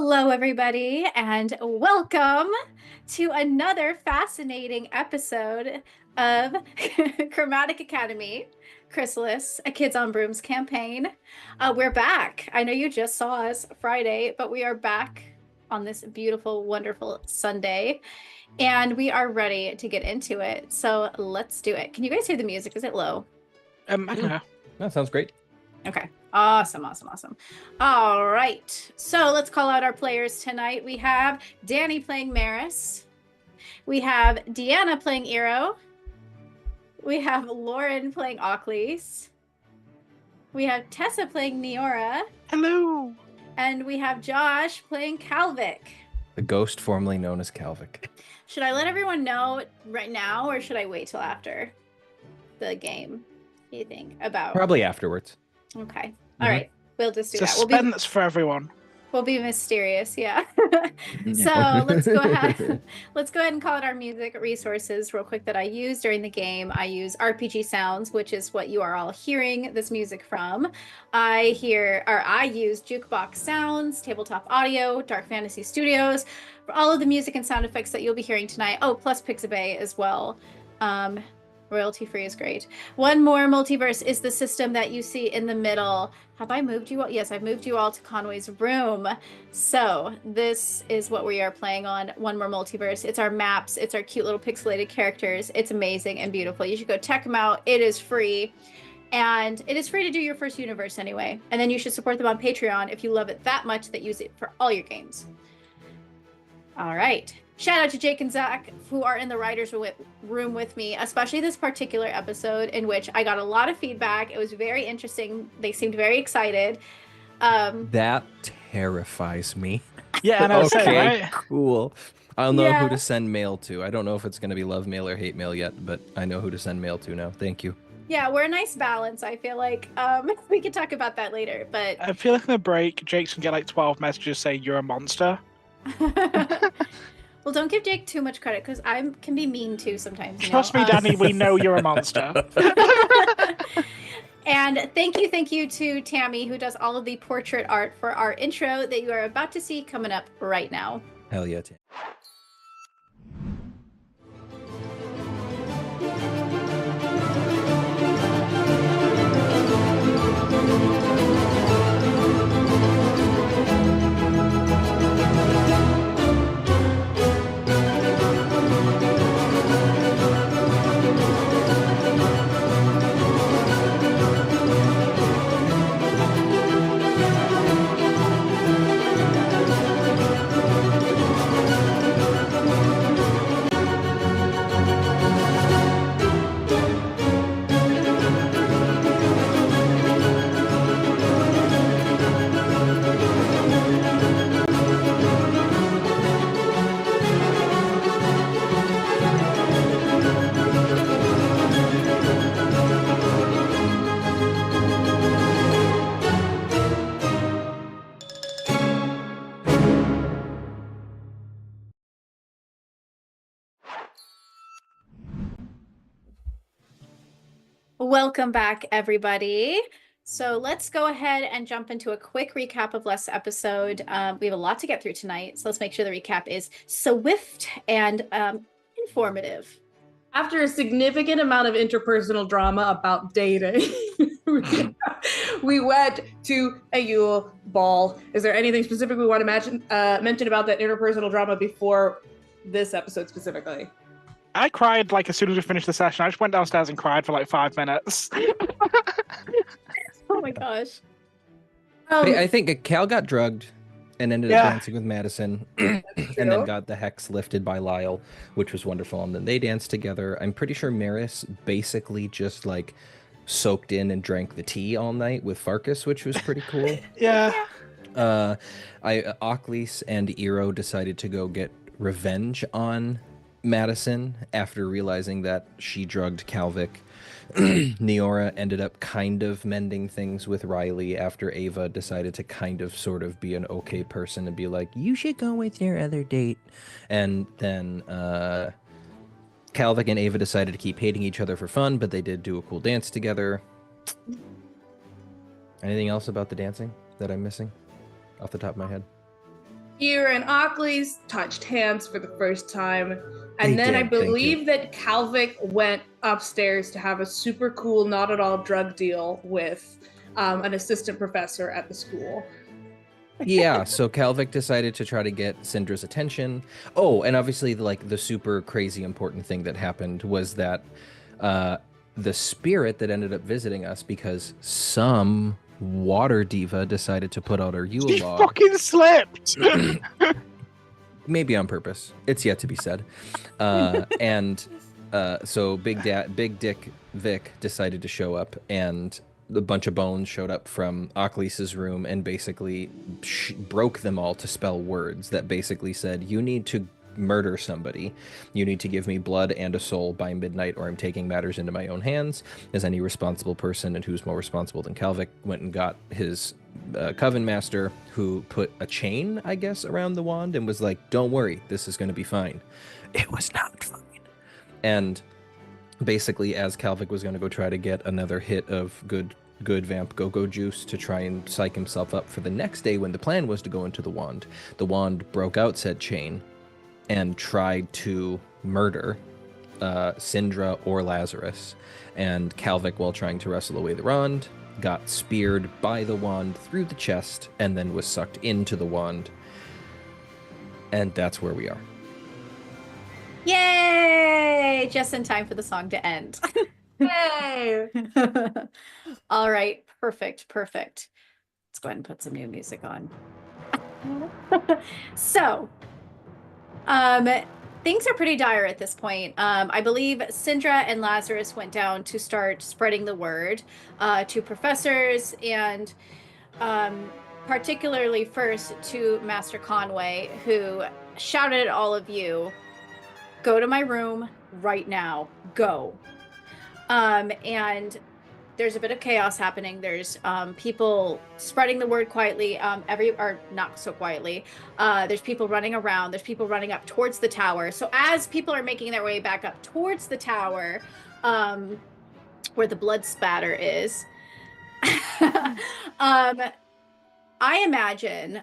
Hello, everybody, and welcome to another fascinating episode of Chromatic Academy, Chrysalis, a Kids on Brooms campaign. We're back. I know you just saw us Friday, but we are back on this beautiful, wonderful Sunday, and we are ready to get into it. So let's do it. Can you guys hear the music? Is it low? Yeah. That sounds great. Okay. Awesome. All right. So let's call out our players tonight. We have Danny playing Maris. We have Deanna playing Eero. We have Lauren playing Ocklys. We have Tessa playing Neora. Hello. And we have Josh playing Calvic. The ghost formerly known as Calvic. Should I let everyone know right now, or should I wait till after the game? You think about? Probably afterwards. Okay. All right. We'll just do Suspense for everyone. We'll be mysterious, yeah. So let's go ahead. Let's go ahead and call it our music resources real quick that I use during the game. I use RPG sounds, which is what you are all hearing this music from. I use Jukebox Sounds, Tabletop Audio, Dark Fantasy Studios, for all of the music and sound effects that you'll be hearing tonight. Oh, plus Pixabay as well. Royalty free is great. One More Multiverse is the system that you see in the middle. Have I moved you all? Yes, I've moved you all to Conway's room. So this is what we are playing on One More Multiverse. It's our maps. It's our cute little pixelated characters. It's amazing and beautiful. You should go check them out. It is free. And it is free to do your first universe anyway. And then you should support them on Patreon if you love it that much that use it for all your games. All right. Shout out to Jake and Zach, who are in the writer's room with me, especially this particular episode in which I got a lot of feedback. It was very interesting. They seemed very excited. That terrifies me. Yeah, and I was okay, right? Cool. I'll know who to send mail to. I don't know if it's going to be love mail or hate mail yet, but I know who to send mail to now. Thank you. Yeah, we're a nice balance, I feel like. We can talk about that later, but... I feel like in the break, Jake's gonna get like 12 messages saying you're a monster. Well, don't give Jake too much credit, because I can be mean too sometimes. Trust me, Danny, we know you're a monster. And thank you to Tammy, who does all of the portrait art for our intro that you are about to see coming up right now. Hell yeah, Tim. Welcome back, everybody. So let's go ahead and jump into a quick recap of last episode. We have a lot to get through tonight, so let's make sure the recap is swift and informative. After a significant amount of interpersonal drama about dating, we went to a Yule ball. Is there anything specific we want to mention about that interpersonal drama before this episode specifically? I cried like as soon as we finished the session. I just went downstairs and cried for like 5 minutes. Oh my gosh. I think Cal got drugged and ended up dancing with Madison and then got the hex lifted by Lyle, which was wonderful. And then they danced together. I'm pretty sure Maris basically just like soaked in and drank the tea all night with Farkas, which was pretty cool. Yeah. Ocklys and Eero decided to go get revenge on Madison after realizing that she drugged Calvic. Neora ended up kind of mending things with Riley after Ava decided to kind of sort of be an okay person and be like, you should go with your other date. And then Calvic and Ava decided to keep hating each other for fun, but they did do a cool dance together. Anything else about the dancing that I'm missing off the top of my head? Ira and Ockley's touched hands for the first time. And They then I did, thank you. believe that Calvic went upstairs to have a super cool, not at all drug deal with an assistant professor at the school. Yeah, so Calvic decided to try to get Syndra's attention. Oh, and obviously, like, the super crazy important thing that happened was that the spirit that ended up visiting us, because some water diva decided to put out her Yule She log. fucking slipped. Maybe on purpose. It's yet to be said. So Big Dick Vic decided to show up, and a bunch of bones showed up from Ockley's room and basically broke them all to spell words that basically said, you need to murder somebody. You need to give me blood and a soul by midnight, or I'm taking matters into my own hands. As any responsible person, and who's more responsible than Calvic, went and got his coven master, who put a chain, I guess, around the wand and was like, don't worry, this is going to be fine. It was not fine. And basically, as Calvic was going to go try to get another hit of good vamp go-go juice to try and psych himself up for the next day when the plan was to go into the wand broke out said chain and tried to murder Syndra or Lazarus. And Calvic, while trying to wrestle away the wand, got speared by the wand through the chest and then was sucked into the wand. And that's where we are. Yay! Just in time for the song to end. Yay! All right, perfect. Let's go ahead and put some new music on. So, things are pretty dire at this point. I believe Syndra and Lazarus went down to start spreading the word to professors, and particularly first to Master Conway, who shouted at all of you, go to my room right now, go. And there's a bit of chaos happening. There's people spreading the word quietly, or not so quietly. There's people running around. There's people running up towards the tower. So as people are making their way back up towards the tower, where the blood spatter is, I imagine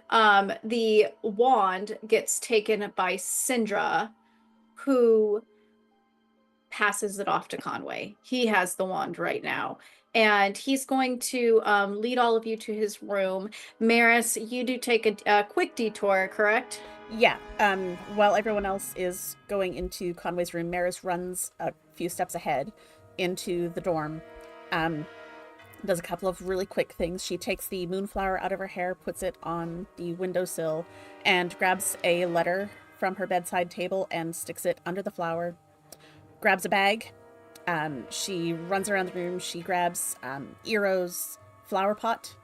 the wand gets taken by Syndra, who passes it off to Conway. He has the wand right now, and he's going to lead all of you to his room. Maris, you do take a quick detour, correct? Yeah. While everyone else is going into Conway's room, Maris runs a few steps ahead into the dorm. Does a couple of really quick things. She takes the moonflower out of her hair, puts it on the windowsill, and grabs a letter from her bedside table and sticks it under the flower. Grabs a bag. She runs around the room. She grabs Eero's flower pot,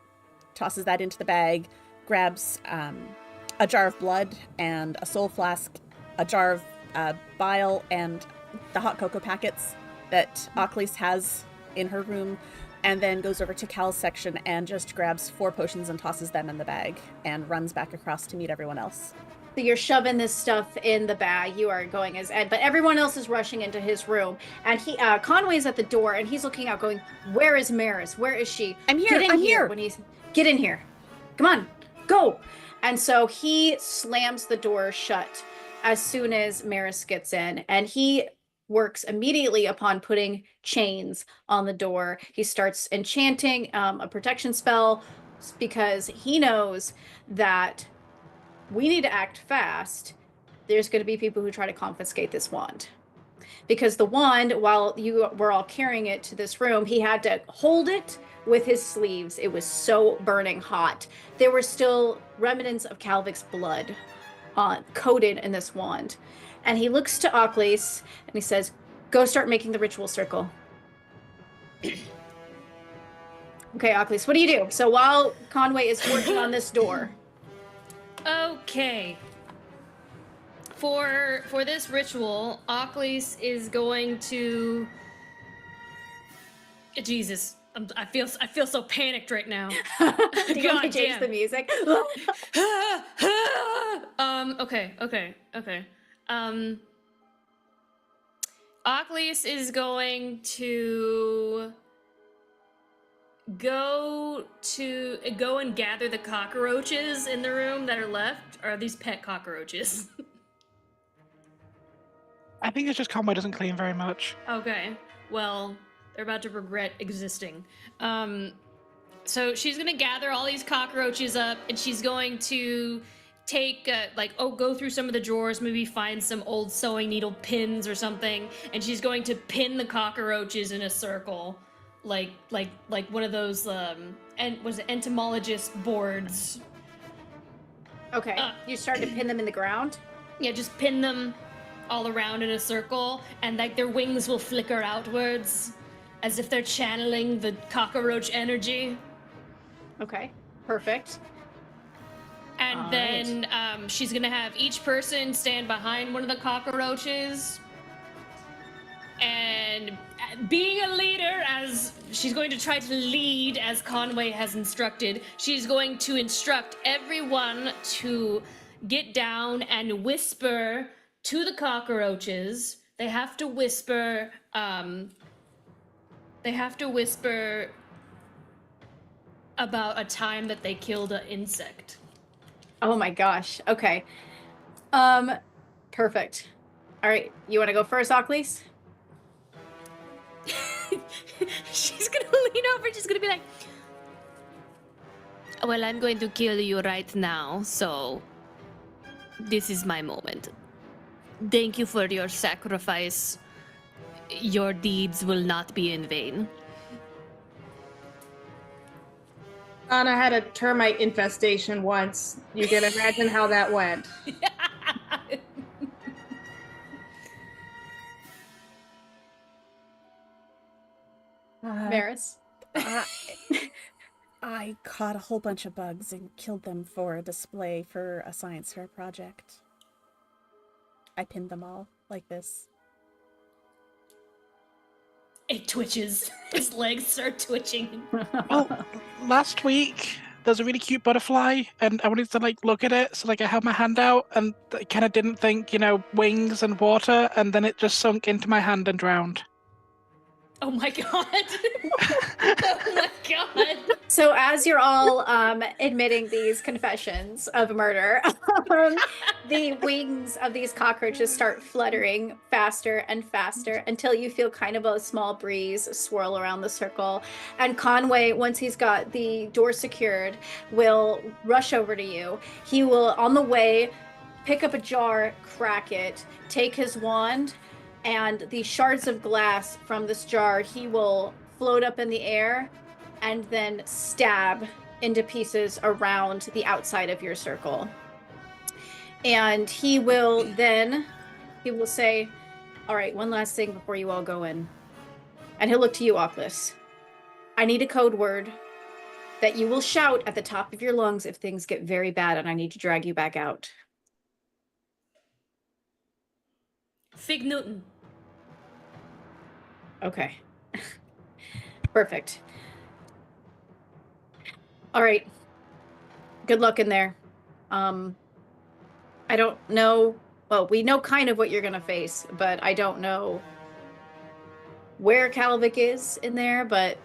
tosses that into the bag, grabs a jar of blood and a soul flask, a jar of bile, and the hot cocoa packets that Ockley's has in her room, and then goes over to Cal's section and just grabs 4 potions and tosses them in the bag and runs back across to meet everyone else. So you're shoving this stuff in the bag. You are going as Ed, but everyone else is rushing into his room. And Conway's at the door, and he's looking out, going, "Where is Maris? Where is she? I'm here. Get in I'm here." here. When he's get in here, come on, go. And so he slams the door shut as soon as Maris gets in, and he works immediately upon putting chains on the door. He starts enchanting a protection spell because he knows that we need to act fast. There's going to be people who try to confiscate this wand. Because the wand, while you were all carrying it to this room, he had to hold it with his sleeves. It was so burning hot. There were still remnants of Calvic's blood coated in this wand. And he looks to Ockley's and he says, "Go start making the ritual circle." Okay, Ockley's, what do you do? So while Conway is working on this door. Okay. For this ritual, Ockley's is going to. Jesus, I feel so panicked right now. Do you want me to change the music? Okay. Ockley's is going to go and gather the cockroaches in the room that are left? Or are these pet cockroaches? I think it's just Conway doesn't clean very much. Okay. Well, they're about to regret existing. So she's gonna gather all these cockroaches up, and she's going to take go through some of the drawers, maybe find some old sewing needle pins or something, and she's going to pin the cockroaches in a circle, like one of those entomologist boards. Okay. You start to pin them in the ground? Yeah, just pin them all around in a circle, and like their wings will flicker outwards as if they're channeling the cockroach energy. Okay. Perfect. And all then she's gonna have each person stand behind one of the cockroaches, and being a leader, as she's going to try to lead as Conway has instructed, she's going to instruct everyone to get down and whisper to the cockroaches. They have to whisper about a time that they killed an insect. Oh my gosh. Okay. Perfect. All right. You want to go first, Ocklys? She's gonna lean over, she's gonna be like, well, I'm going to kill you right now, so this is my moment. Thank you for your sacrifice. Your deeds will not be in vain. Anna had a termite infestation once. You can imagine how that went. Varys? I caught a whole bunch of bugs and killed them for a display for a science fair project. I pinned them all like this. It twitches. His legs start twitching. Well, last week there's a really cute butterfly, and I wanted to look at it, so I held my hand out, and I kind of didn't think, wings and water, and then it just sunk into my hand and drowned. Oh my god. Oh my god. So as you're all admitting these confessions of murder, the wings of these cockroaches start fluttering faster and faster until you feel kind of a small breeze swirl around the circle. And Conway, once he's got the door secured, will rush over to you. He will, on the way, pick up a jar, crack it, take his wand, and the shards of glass from this jar, he will float up in the air and then stab into pieces around the outside of your circle. And he will say, all right, one last thing before you all go in. And he'll look to you, Ocklys. I need a code word that you will shout at the top of your lungs if things get very bad and I need to drag you back out. Fig Newton. Okay. Perfect. All right. Good luck in there. I don't know. Well, we know kind of what you're going to face, but I don't know where Calvic is in there, but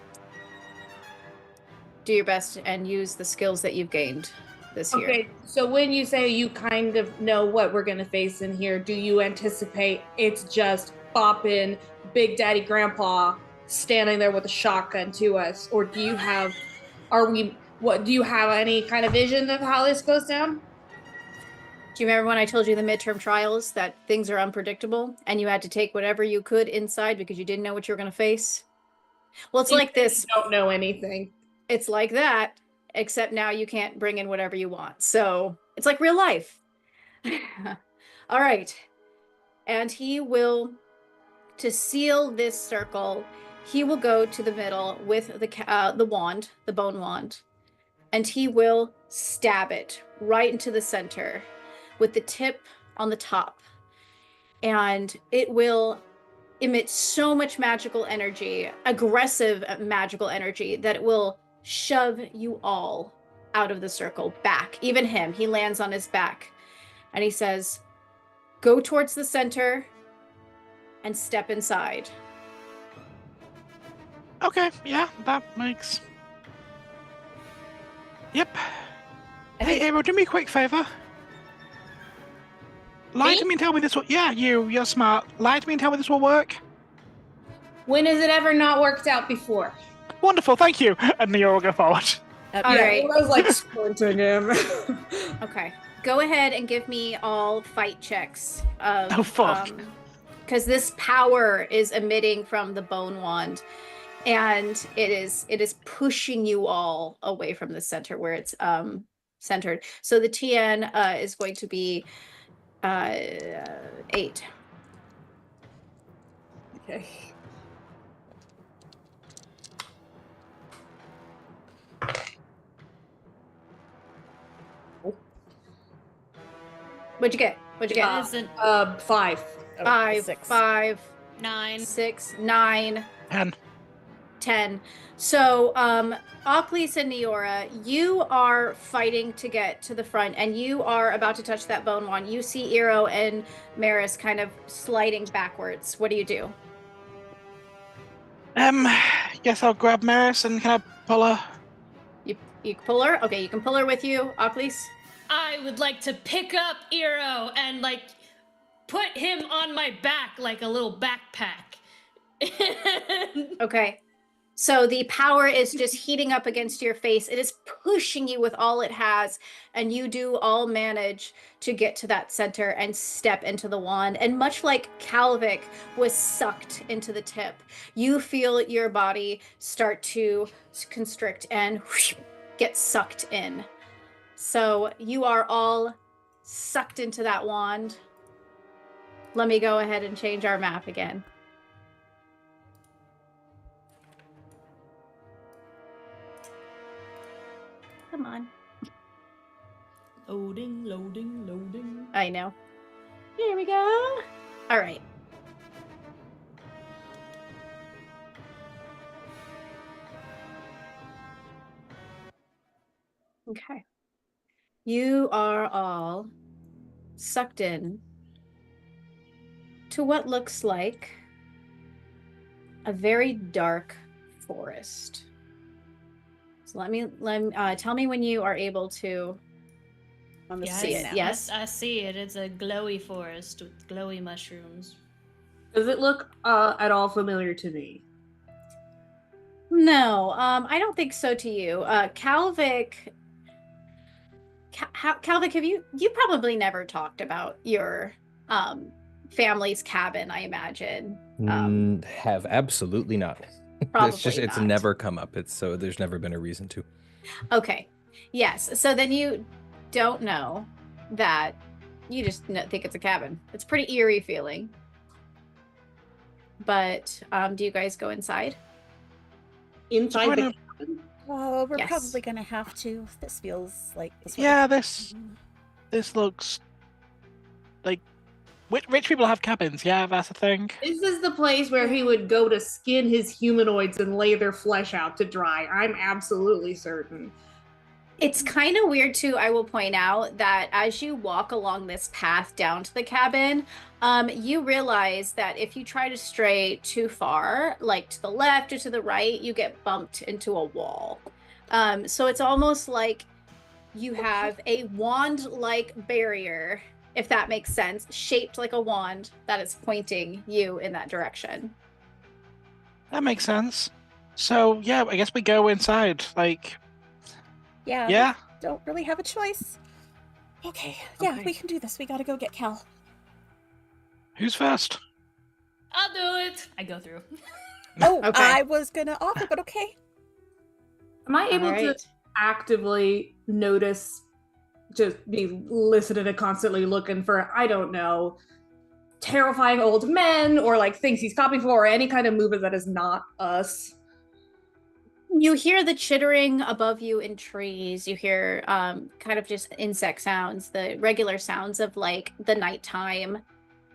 do your best and use the skills that you've gained this year. Okay, so when you say you kind of know what we're going to face in here, do you anticipate it's just bopping Big Daddy Grandpa standing there with a shotgun to us, or do you have do you have any kind of vision of how this goes down? Do you remember when I told you the midterm trials that things are unpredictable and you had to take whatever you could inside because you didn't know what you were going to face? Well, it's like this. You don't know anything. It's like that, except now you can't bring in whatever you want. So it's like real life. All right. And he will, to seal this circle, he will go to the middle with the wand, the bone wand, and he will stab it right into the center with the tip on the top. And it will emit so much magical energy, aggressive magical energy, that it will shove you all out of the circle back. Even him, he lands on his back. And he says, go towards the center and step inside. Okay, yeah, that makes Yep. I Hey, think- Aero, do me a quick favor. Lie to me and tell me this will... Yeah, you're smart. Lie to me and tell me this will work. When has it ever not worked out before? Wonderful, thank you. And Neo will go forward. All Yeah, right. I was like squinting him. Okay. Go ahead and give me all fight checks of Oh, fuck. because this power is emitting from the bone wand, and it is pushing you all away from the center where it's centered. So the TN is going to be 8. Okay. What'd you get? What'd you get? It isn't 5. Oh, 5, 6. 5, 9. 6, 9, 10. 10. So, Oclis and Neora, you are fighting to get to the front, and you are about to touch that bone wand. You see Eero and Maris kind of sliding backwards. What do you do? Guess I'll grab Maris and can I pull her? You pull her? Okay, you can pull her with you, Oclis. I would like to pick up Eero and like put him on my back like a little backpack. Okay. So the power is just heating up against your face. It is pushing you with all it has, and you do all manage to get to that center and step into the wand. And much like Calvic was sucked into the tip, you feel your body start to constrict and whoosh, get sucked in. So you are all sucked into that wand. Let me go ahead and change our map again. Come on. Loading, loading, loading. I know. Here we go. All right. Okay. You are all sucked in to what looks like a very dark forest. So tell me when you are able to On the Yes, see it. now. Yes. I see it. It's a glowy forest with glowy mushrooms. Does it look at all familiar to me? No, I don't think so to you. Calvic, Calvic, have you probably never talked about your family's cabin, I imagine. Have absolutely not. Probably it's not. never come up. So there's never been a reason to. Okay. Yes. So then you don't know that you just think it's a cabin. It's pretty eerie feeling. But do you guys go inside? Inside the Oh, we're Yes. probably gonna have to. This feels like this. Yeah, this looks like rich people have cabins. Yeah, that's a thing. This is the place where he would go to skin his humanoids and lay their flesh out to dry. I'm absolutely certain. It's kind of weird too, I will point out that as you walk along this path down to the cabin, you realize that if you try to stray too far, like to the left or to the right, you get bumped into a wall. So it's almost like you have a wand-like barrier, if that makes sense, shaped like a wand that is pointing you in that direction. That makes sense. So yeah, I guess we go inside. Like, Yeah. we Don't really have a choice. Okay. Yeah, Okay. we can do this. We gotta go get Cal. Who's first? I'll do it. I go through. Oh, Okay. I was gonna offer, but okay. Am I able All to right. actively notice, just be listening and constantly looking for, I don't know, terrifying old men or like things he's copying for or any kind of movement that is not us? You hear the chittering above you in trees. You hear kind of just insect sounds, the regular sounds of like the nighttime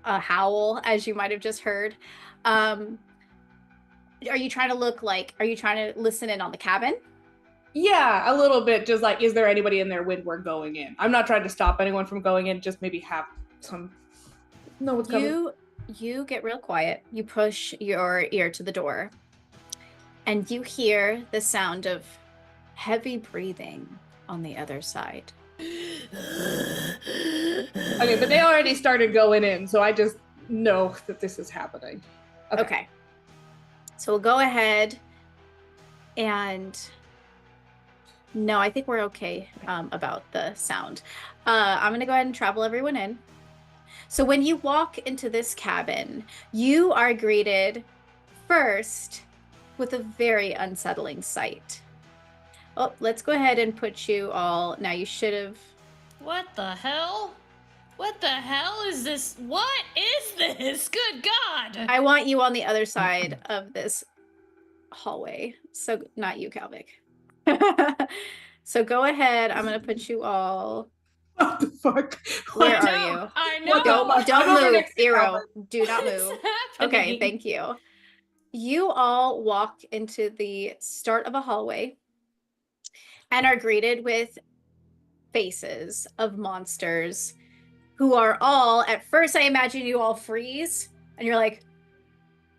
howl, as you might have just heard. Are you trying to listen in on the cabin? Yeah, a little bit. Just like, is there anybody in there when we're going in? I'm not trying to stop anyone from going in, just maybe have some know what's coming. You get real quiet. You push your ear to the door, and you hear the sound of heavy breathing on the other side. Okay, but they already started going in, so I just know that this is happening. Okay. So we'll go ahead and... No, I think we're okay about the sound. I'm going to go ahead and travel everyone in. So when you walk into this cabin, you are greeted first with a very unsettling sight. Oh, let's go ahead and put you all... Now you should have... What the hell? What the hell is this? What is this? Good God! I want you on the other side of this hallway. So not you, Calvic. So go ahead. I'm going to put you all... What the fuck? Where I are know, you? I know. Don't move, next to Eero. Do not What's move. happening? Okay, thank you. You all walk into the start of a hallway and are greeted with faces of monsters who are all, at first I imagine you all freeze and you're like,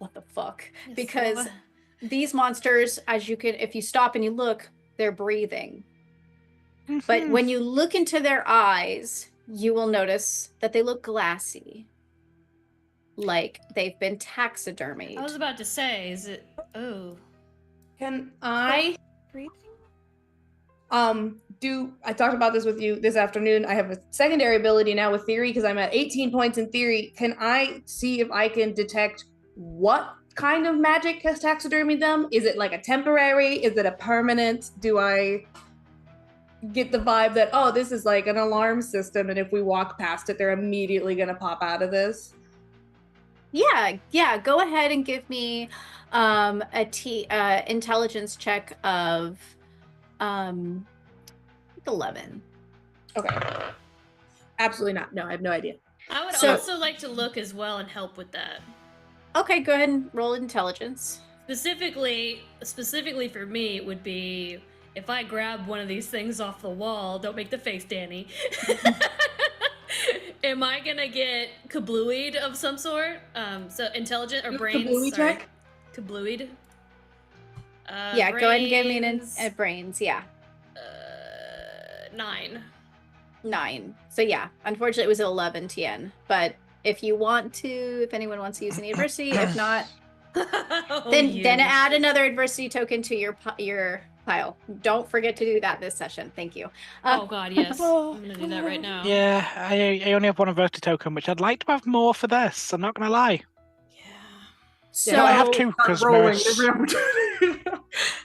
what the fuck? Yes, Because well, these monsters, as you can, if you stop and you look, they're breathing. But when you look into their eyes, you will notice that they look glassy. Like they've been taxidermied. I was about to say, is it? Oh, Can I Breathing? I talked about this with you this afternoon. I have a secondary ability now with theory because I'm at 18 points in theory. Can I see if I can detect what kind of magic has taxidermied them? Is it like a temporary? Is it a permanent? Do I get the vibe that, oh, this is like an alarm system, and if we walk past it, they're immediately gonna pop out of this? Yeah. Go ahead and give me a intelligence check of 11. Okay. Absolutely not. No, I have no idea. I would So- also like to look as well and help with that. Okay, go ahead and roll intelligence. Specifically for me, it would be if I grab one of these things off the wall. Don't make the face, Danny. Am I gonna get kablooied of some sort? So intelligent or brains? Kablooey sorry. check? Kablooied. Yeah, go ahead and give me brains, a brains. Yeah, 9. 9. So yeah, unfortunately it was 11 TN. But if you want to, if anyone wants to use any adversity, if not, Oh, then add another adversity token to your pile. Don't forget to do that this session. Thank you. Oh God, yes. I'm gonna do that right now. Yeah, I only have one adversity token, which I'd like to have more for this. I'm not gonna lie. So No, I have 2 because rolling every opportunity.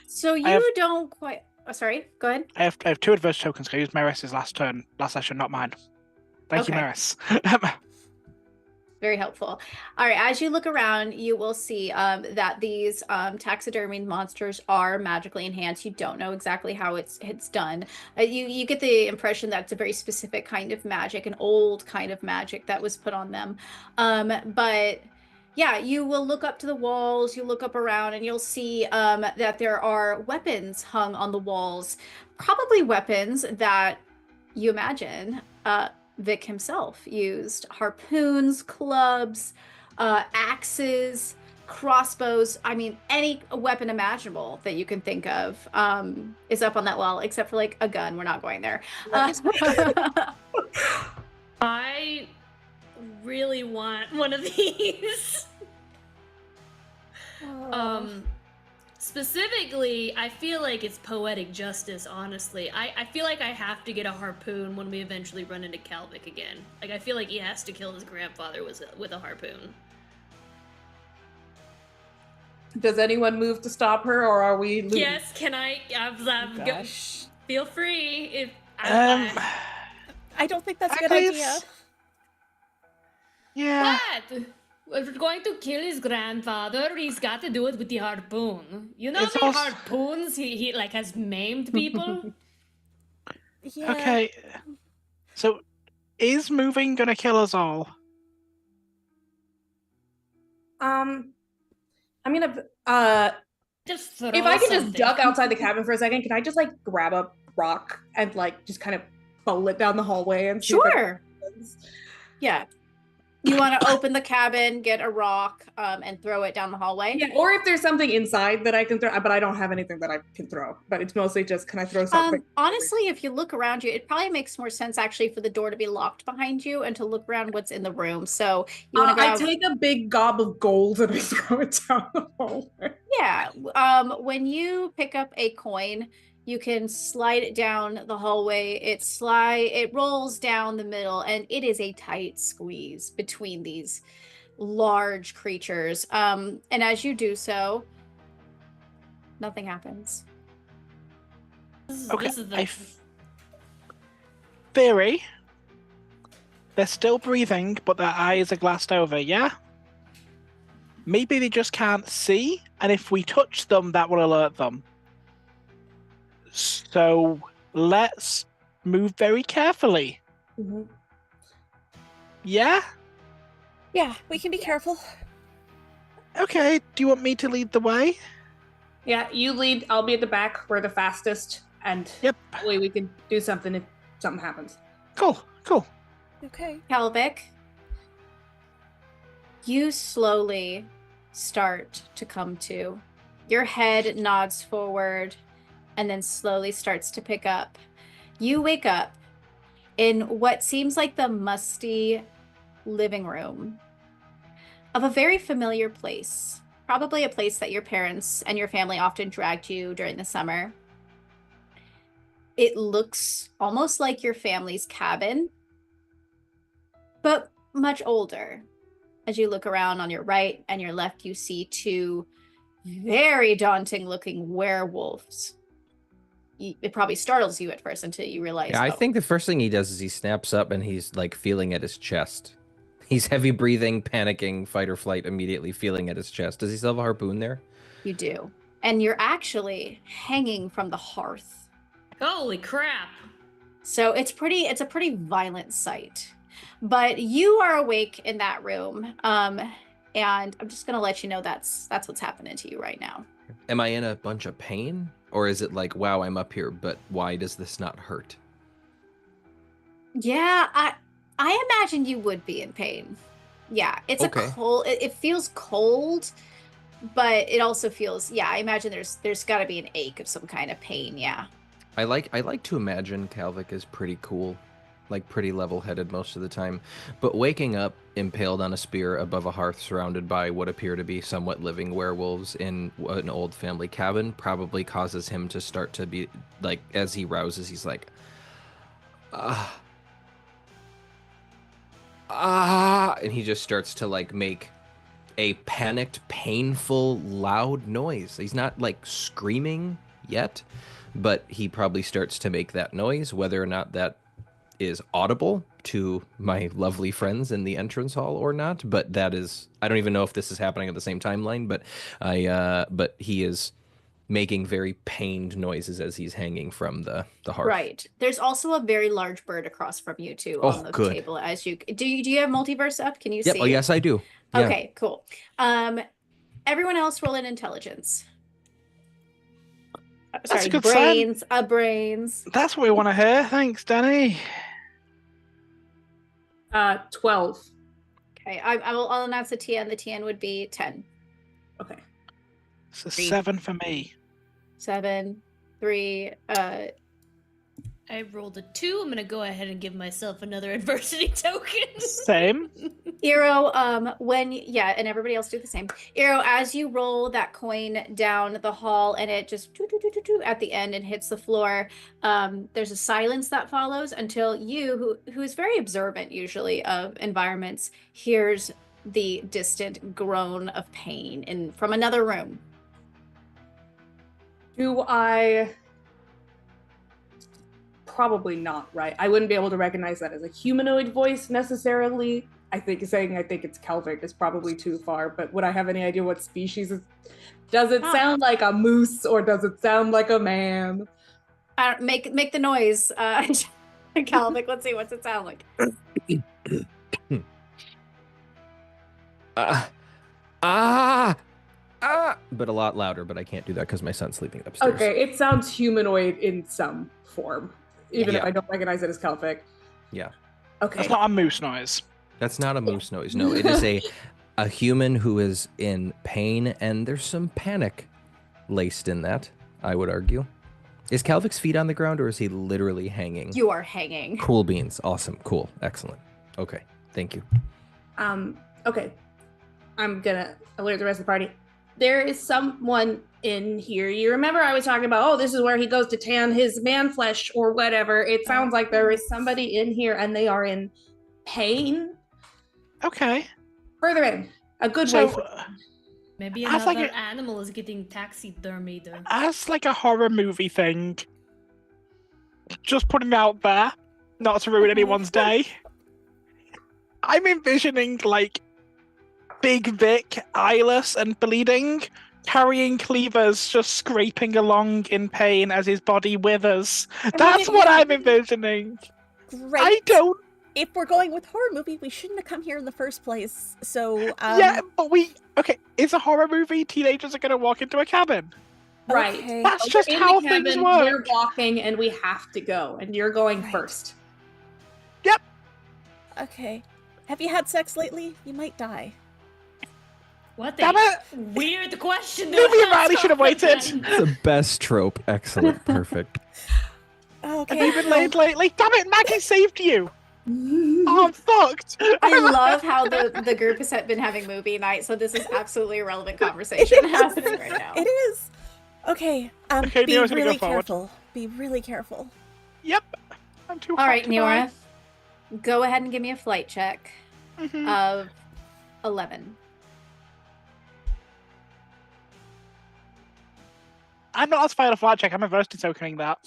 So you have- don't quite. Oh, sorry. Go ahead. I have 2 adversity tokens. I used Maris's last session, not mine. Thank you, Okay. Maris. Very helpful. All right, as you look around, you will see that these taxidermied monsters are magically enhanced. You don't know exactly how it's done. You get the impression that it's a very specific kind of magic, an old kind of magic that was put on them. But yeah, you will look up to the walls, you look up around, and you'll see that there are weapons hung on the walls. Probably weapons that you imagine Vic himself used. Harpoons, clubs, axes, crossbows. I mean, any weapon imaginable that you can think of is up on that wall, except for like a gun. We're not going there. I really want one of these. Specifically, I feel like it's poetic justice, honestly. I feel like I have to get a harpoon when we eventually run into Calvic again. Like, I feel like he has to kill his grandfather with a harpoon. Does anyone move to stop her, or are we losing? Yes, can I? Gosh. Feel free. If I don't think that's a good Actually, idea. Yeah. What? If we're going to kill his grandfather, he's got to do it with the harpoon. You know It's the also- harpoons he like has maimed people? Yeah. Okay. So, is moving gonna kill us all? I'm gonna Just throw if I can just something. duck outside the cabin for a second, can I just like grab a rock and like just kind of bowl it down the hallway and see if it Sure. happens? Yeah. You want to open the cabin, get a rock, and throw it down the hallway? Yeah, or if there's something inside that I can throw, but I don't have anything that I can throw. But it's mostly just, can I throw something? Honestly, if you look around you, it probably makes more sense actually for the door to be locked behind you and to look around what's in the room. So you want to grab... I take a big gob of gold and I throw it down the hallway. Yeah. When you pick up a coin, you can slide it down the hallway. It rolls down the middle, and it is a tight squeeze between these large creatures. And as you do so, nothing happens. Okay. This is the... Theory. They're still breathing, but their eyes are glassed over, yeah? Maybe they just can't see, and if we touch them, that will alert them. So let's move very carefully. Mm-hmm. Yeah? Yeah, we can be careful. Okay, do you want me to lead the way? Yeah, you lead. I'll be at the back. We're the fastest, and Yep. that way we can do something if something happens. Cool. Okay. Kalvik, you slowly start to come to. Your head nods forward and then slowly starts to pick up. You wake up in what seems like the musty living room of a very familiar place, probably a place that your parents and your family often dragged you during the summer. It looks almost like your family's cabin, but much older. As you look around on your right and your left, you see two very daunting looking werewolves. It probably startles you at first until you realize. Yeah, I think the first thing he does is he snaps up and he's like feeling at his chest. He's heavy breathing, panicking, fight or flight, immediately feeling at his chest. Does he still have a harpoon there? You do. And you're actually hanging from the hearth. Holy crap. So it's a pretty violent sight. But you are awake in that room. And I'm just gonna let you know that's what's happening to you right now. Am I in a bunch of pain? Or is it like, wow, I'm up here, but why does this not hurt? Yeah, I imagine you would be in pain. Yeah, it's Okay. a cold. It feels cold, but it also feels. Yeah, I imagine there's got to be an ache of some kind of pain. Yeah. I like to imagine Kalvik is pretty cool, like pretty level-headed most of the time, but waking up impaled on a spear above a hearth surrounded by what appear to be somewhat living werewolves in an old family cabin probably causes him to start to be like, as he rouses, he's like, and he just starts to like make a panicked, painful, loud noise. He's not like screaming yet, but he probably starts to make that noise, whether or not that is audible to my lovely friends in the entrance hall or not. But that is, I don't even know if this is happening at the same timeline, but but he is making very pained noises as he's hanging from the hearth. Right. There's also a very large bird across from you too on the table. As you do you have multiverse up? Can you see? Oh yes, I do. Yeah. Okay, cool. Everyone else roll in intelligence. That's Sorry, a good brains. Brains. That's what we want to hear. Thanks, Danny. 12. Okay, I'll announce the TN. The TN would be 10. Okay. It's a 7 for me. 7, 3. I rolled a 2. I'm gonna go ahead and give myself another adversity token. Same. Eero, and everybody else do the same. Eero, as you roll that coin down the hall and it just at the end and hits the floor, there's a silence that follows until you, who is very observant usually of environments, hears the distant groan of pain from another room. Do I... Probably not, right? I wouldn't be able to recognize that as a humanoid voice necessarily. I think it's Kalvik is probably too far, but would I have any idea what species is? Does it sound like a moose or does it sound like a man? Make the noise, Kalvik. Let's see, what's it sound like? But a lot louder, but I can't do that because my son's sleeping upstairs. Okay, it sounds humanoid in some form, even if I don't recognize it as Kalvik. Yeah. Okay. That's not a moose noise. That's not a moose noise. No, it is a human who is in pain, and there's some panic laced in that, I would argue. Is Calvic's feet on the ground, or is he literally hanging? You are hanging. Cool beans. Awesome. Cool. Excellent. Okay. Thank you. Okay. I'm gonna alert the rest of the party. There is someone in here. You remember I was talking about, this is where he goes to tan his man flesh or whatever. It sounds like there is somebody in here and they are in pain. Okay. Further in. A good way. Maybe As another like a- animal is getting taxidermied. As like a horror movie thing, just putting it out there, not to ruin anyone's day, I'm envisioning like Big Vic, eyeless and bleeding, carrying cleavers, just scraping along in pain as his body withers. That's what I'm envisioning. Great. I don't. If we're going with horror movie, we shouldn't have come here in the first place. So, Yeah, but okay, it's a horror movie. Teenagers are gonna walk into a cabin. Right. Okay. That's We're just in how the things cabin, work. We're walking and we have to go, and you're going Right. first. Okay. Have you had sex lately? You might die. What Damn the it! weird question. Maybe Riley should have waited. The best trope. Excellent. Perfect. Okay. Have you been laid lately? Damn it, Maggie saved you! Oh, I'm fucked! I love how the group has been having movie night, so this is absolutely a relevant conversation happening right now. It is. Okay. Okay, Be Neora's gonna go really forward. careful. Be really careful. Yep. I'm too All hot right, to Neora, go ahead and give me a flight check die. Mhm. of 11. I'm not as far a flight check. I'm adversity tokening that.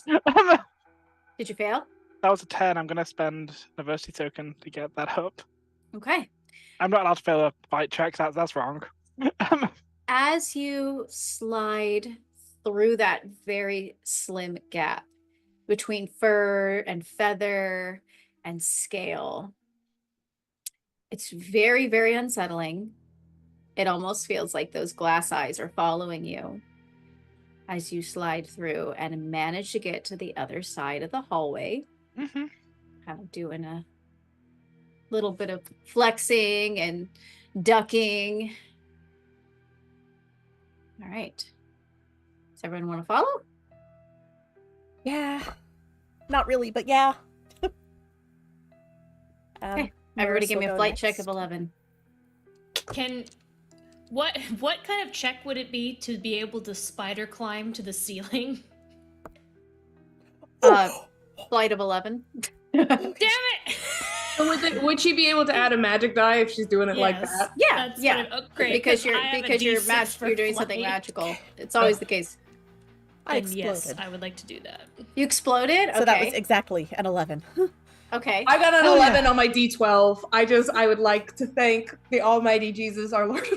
Did you fail? That was a 10. I'm going to spend an adversity token to get that up. Okay. I'm not allowed to fail a fight check. That's wrong. As you slide through that very slim gap between fur and feather and scale, it's very, very unsettling. It almost feels like those glass eyes are following you as you slide through and manage to get to the other side of the hallway. Mhm. Kind of doing a little bit of flexing and ducking. All right. Does everyone want to follow? Yeah. Not really, but yeah. Okay. Everybody Maris give me will a go flight check next. of 11. What kind of check would it be to be able to spider climb to the ceiling? Flight of 11. Damn it! So would she be able to add a magic die if she's doing it like Yes. that? Yeah, That's yeah. what great. Because I have a you're D6 for you're doing something flight. magical. It's always the case. I Then yes, exploded. I would like to do that. You exploded? Okay. So that was exactly an 11. Okay. I got an Oh, 11 yeah. on my D12. I would like to thank the Almighty Jesus, our Lord.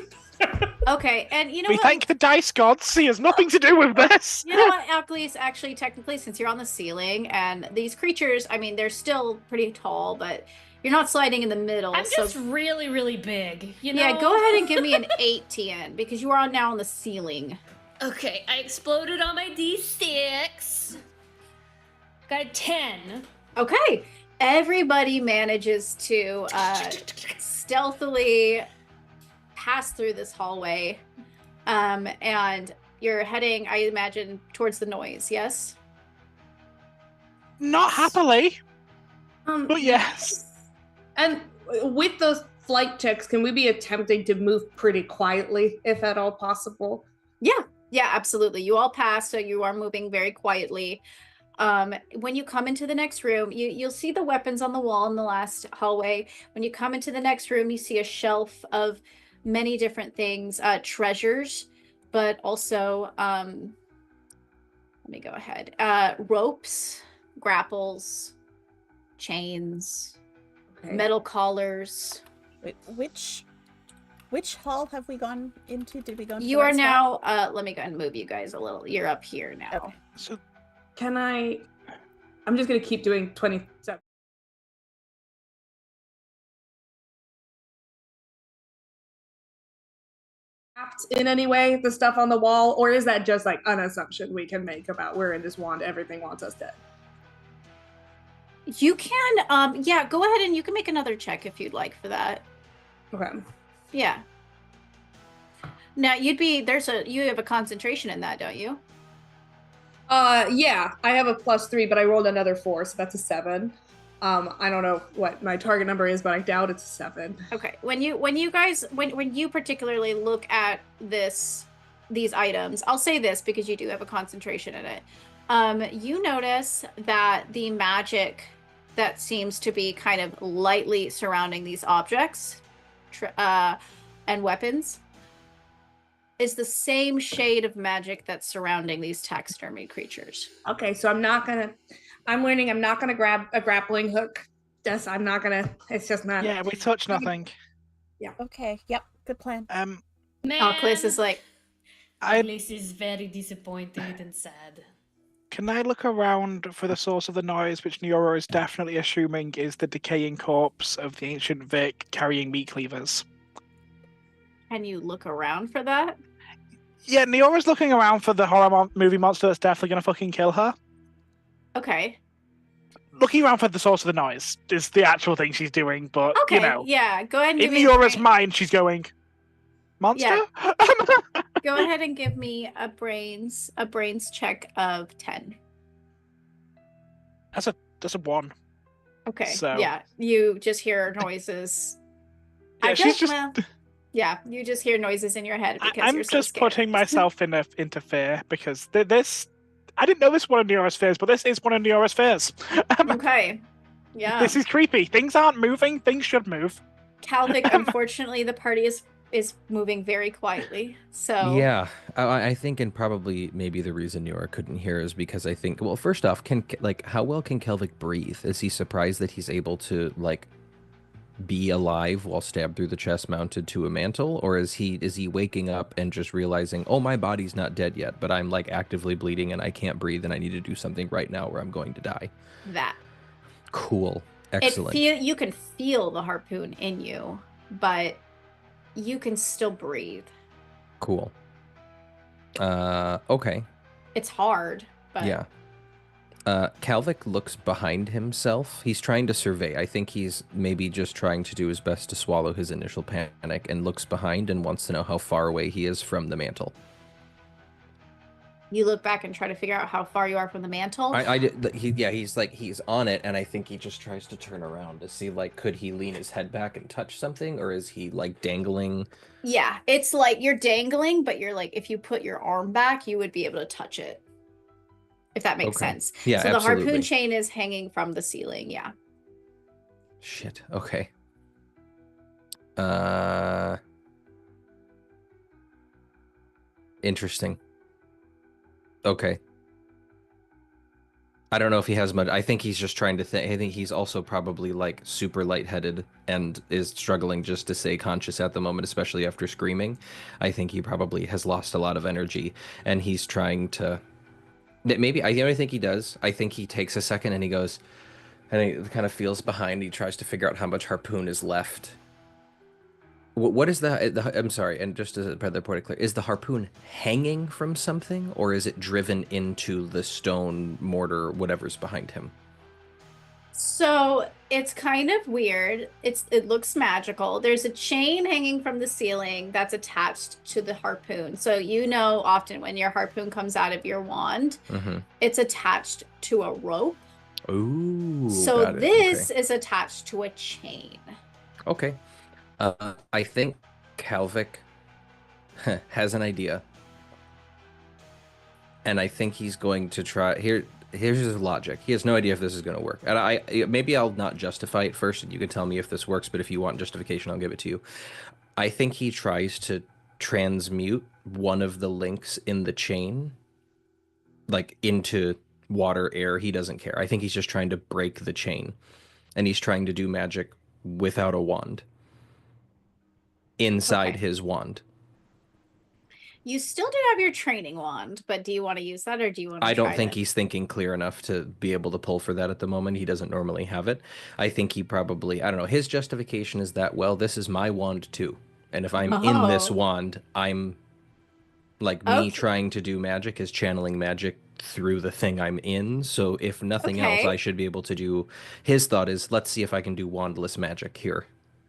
Okay. And you know We what? thank the dice gods. He has nothing to do with this. You know what, Alcalise, actually, technically, since you're on the ceiling, and these creatures, I mean, they're still pretty tall, but you're not sliding in the middle. I'm so just really, really big. You know? yeah, go ahead and give me an 18, because you are now on the ceiling. Okay, I exploded on my D6. Got a 10. Okay. Everybody manages to stealthily pass through this hallway. And you're heading, I imagine, towards the noise, yes? Not happily, but yes. And with those flight checks, can we be attempting to move pretty quietly, if at all possible? Yeah, absolutely. You all pass, so you are moving very quietly. When you come into the next room, you'll see the weapons on the wall in the last hallway. When you come into the next room, you see a shelf of many different things, treasures, but also, let me go ahead, ropes, grapples, chains, Okay. metal collars. Wait, which hall have we gone into? Did we go into You the are right spot? now, let me go ahead and move you guys a little. You're up here now. Okay. So Can I'm just going to keep doing 27. In any way, the stuff on the wall, or is that just like an assumption we can make about we're in this wand, everything wants us dead? You can, yeah, go ahead and you can make another check if you'd like for that. Okay. Yeah. Now you have a concentration in that, don't you? Yeah, I have a +3, but I rolled another 4, so that's a 7. I don't know what my target number is, but I doubt it's a 7. Okay. When you particularly look at these items, I'll say this because you do have a concentration in it. You notice that the magic that seems to be kind of lightly surrounding these objects and weapons is the same shade of magic that's surrounding these taxidermy creatures. Okay, so I'm learning I'm not gonna grab a grappling hook. It's just not. Yeah, we touch nothing. Yeah. Okay. Yep. Good plan. Man, Alclis is like, Alclis is very disappointed and sad. Can I look around for the source of the noise, which Neora is definitely assuming is the decaying corpse of the ancient Vic carrying meat cleavers? can you look around for that? Yeah, Neora's looking around for the horror movie monster that's definitely gonna fucking kill her. Okay. Looking around for the source of the noise is the actual thing she's doing, but Okay. you know, Yeah. Go ahead and in give me Neora's mind, she's going, monster. Go ahead and give me a brains check of 10. That's a 1. Okay. So- Yeah. You just hear noises. Yeah, she's just. Yeah, you just hear noises in your head because I'm you're so just scared. putting myself into fear because this. I didn't know this was one of Neora's fears, but this is one of Neora's fears. Okay. Yeah. This is creepy. Things aren't moving. Things should move. Calvic, unfortunately, the party is moving very quietly. So Yeah, I think, and probably maybe the reason Neora couldn't hear is because I think, well, first off, how well can Kelvic breathe? Is he surprised that he's able to be alive while stabbed through the chest mounted to a mantle, or is he waking up and just realizing, oh, my body's not dead yet, but I'm actively bleeding and I can't breathe and I need to do something right now or I'm going to die? that. Cool. Excellent. You can feel the harpoon in you, but you can still breathe. Cool. Okay. It's hard, but Yeah. Calvic looks behind himself. He's trying to survey. I think he's maybe just trying to do his best to swallow his initial panic, and looks behind and wants to know how far away he is from the mantle. you look back and try to figure out how far you are from the mantle. He's on it, and I think he just tries to turn around to see, could he lean his head back and touch something, or is he dangling? Yeah, it's like you're dangling, but you're if you put your arm back, you would be able to touch it. If that makes sense. Yeah, so absolutely. the harpoon chain is hanging from the ceiling, yeah. Shit. Okay. Interesting. Okay. I don't know if he has much. I think he's just trying to think. I think he's also probably super lightheaded and is struggling just to stay conscious at the moment, especially after screaming. I think he probably has lost a lot of energy, and he's trying to. Maybe I only think he does. I think he takes a second and he goes, and he kind of feels behind. He tries to figure out how much harpoon is left. What is the I'm sorry, and just as a point of clear, is the harpoon hanging from something, or is it driven into the stone mortar, whatever's behind him? So it's kind of weird. It looks magical. There's a chain hanging from the ceiling that's attached to the harpoon. So often when your harpoon comes out of your wand, it's attached to a rope. Ooh. So this is attached to a chain. Okay. I think Calvic has an idea, and I think he's going to try. Here's his logic. He has no idea if this is going to work, and maybe I'll not justify it first, and you can tell me if this works. But if you want justification, I'll give it to you. I think he tries to transmute one of the links in the chain, into water, air. He doesn't care. I think he's just trying to break the chain, and he's trying to do magic without a wand. Inside his wand. You still do have your training wand, but do you want to use that, or do you want to I don't think he's thinking clear enough to be able to pull for that at the moment. He doesn't normally have it. I think he probably, I don't know, his justification is that, well, this is my wand too. And if I'm in this wand, I'm Like me Okay. trying to do magic is channeling magic through the thing I'm in. So if nothing else, Okay. I should be able to do. His thought is, let's see if I can do wandless magic here.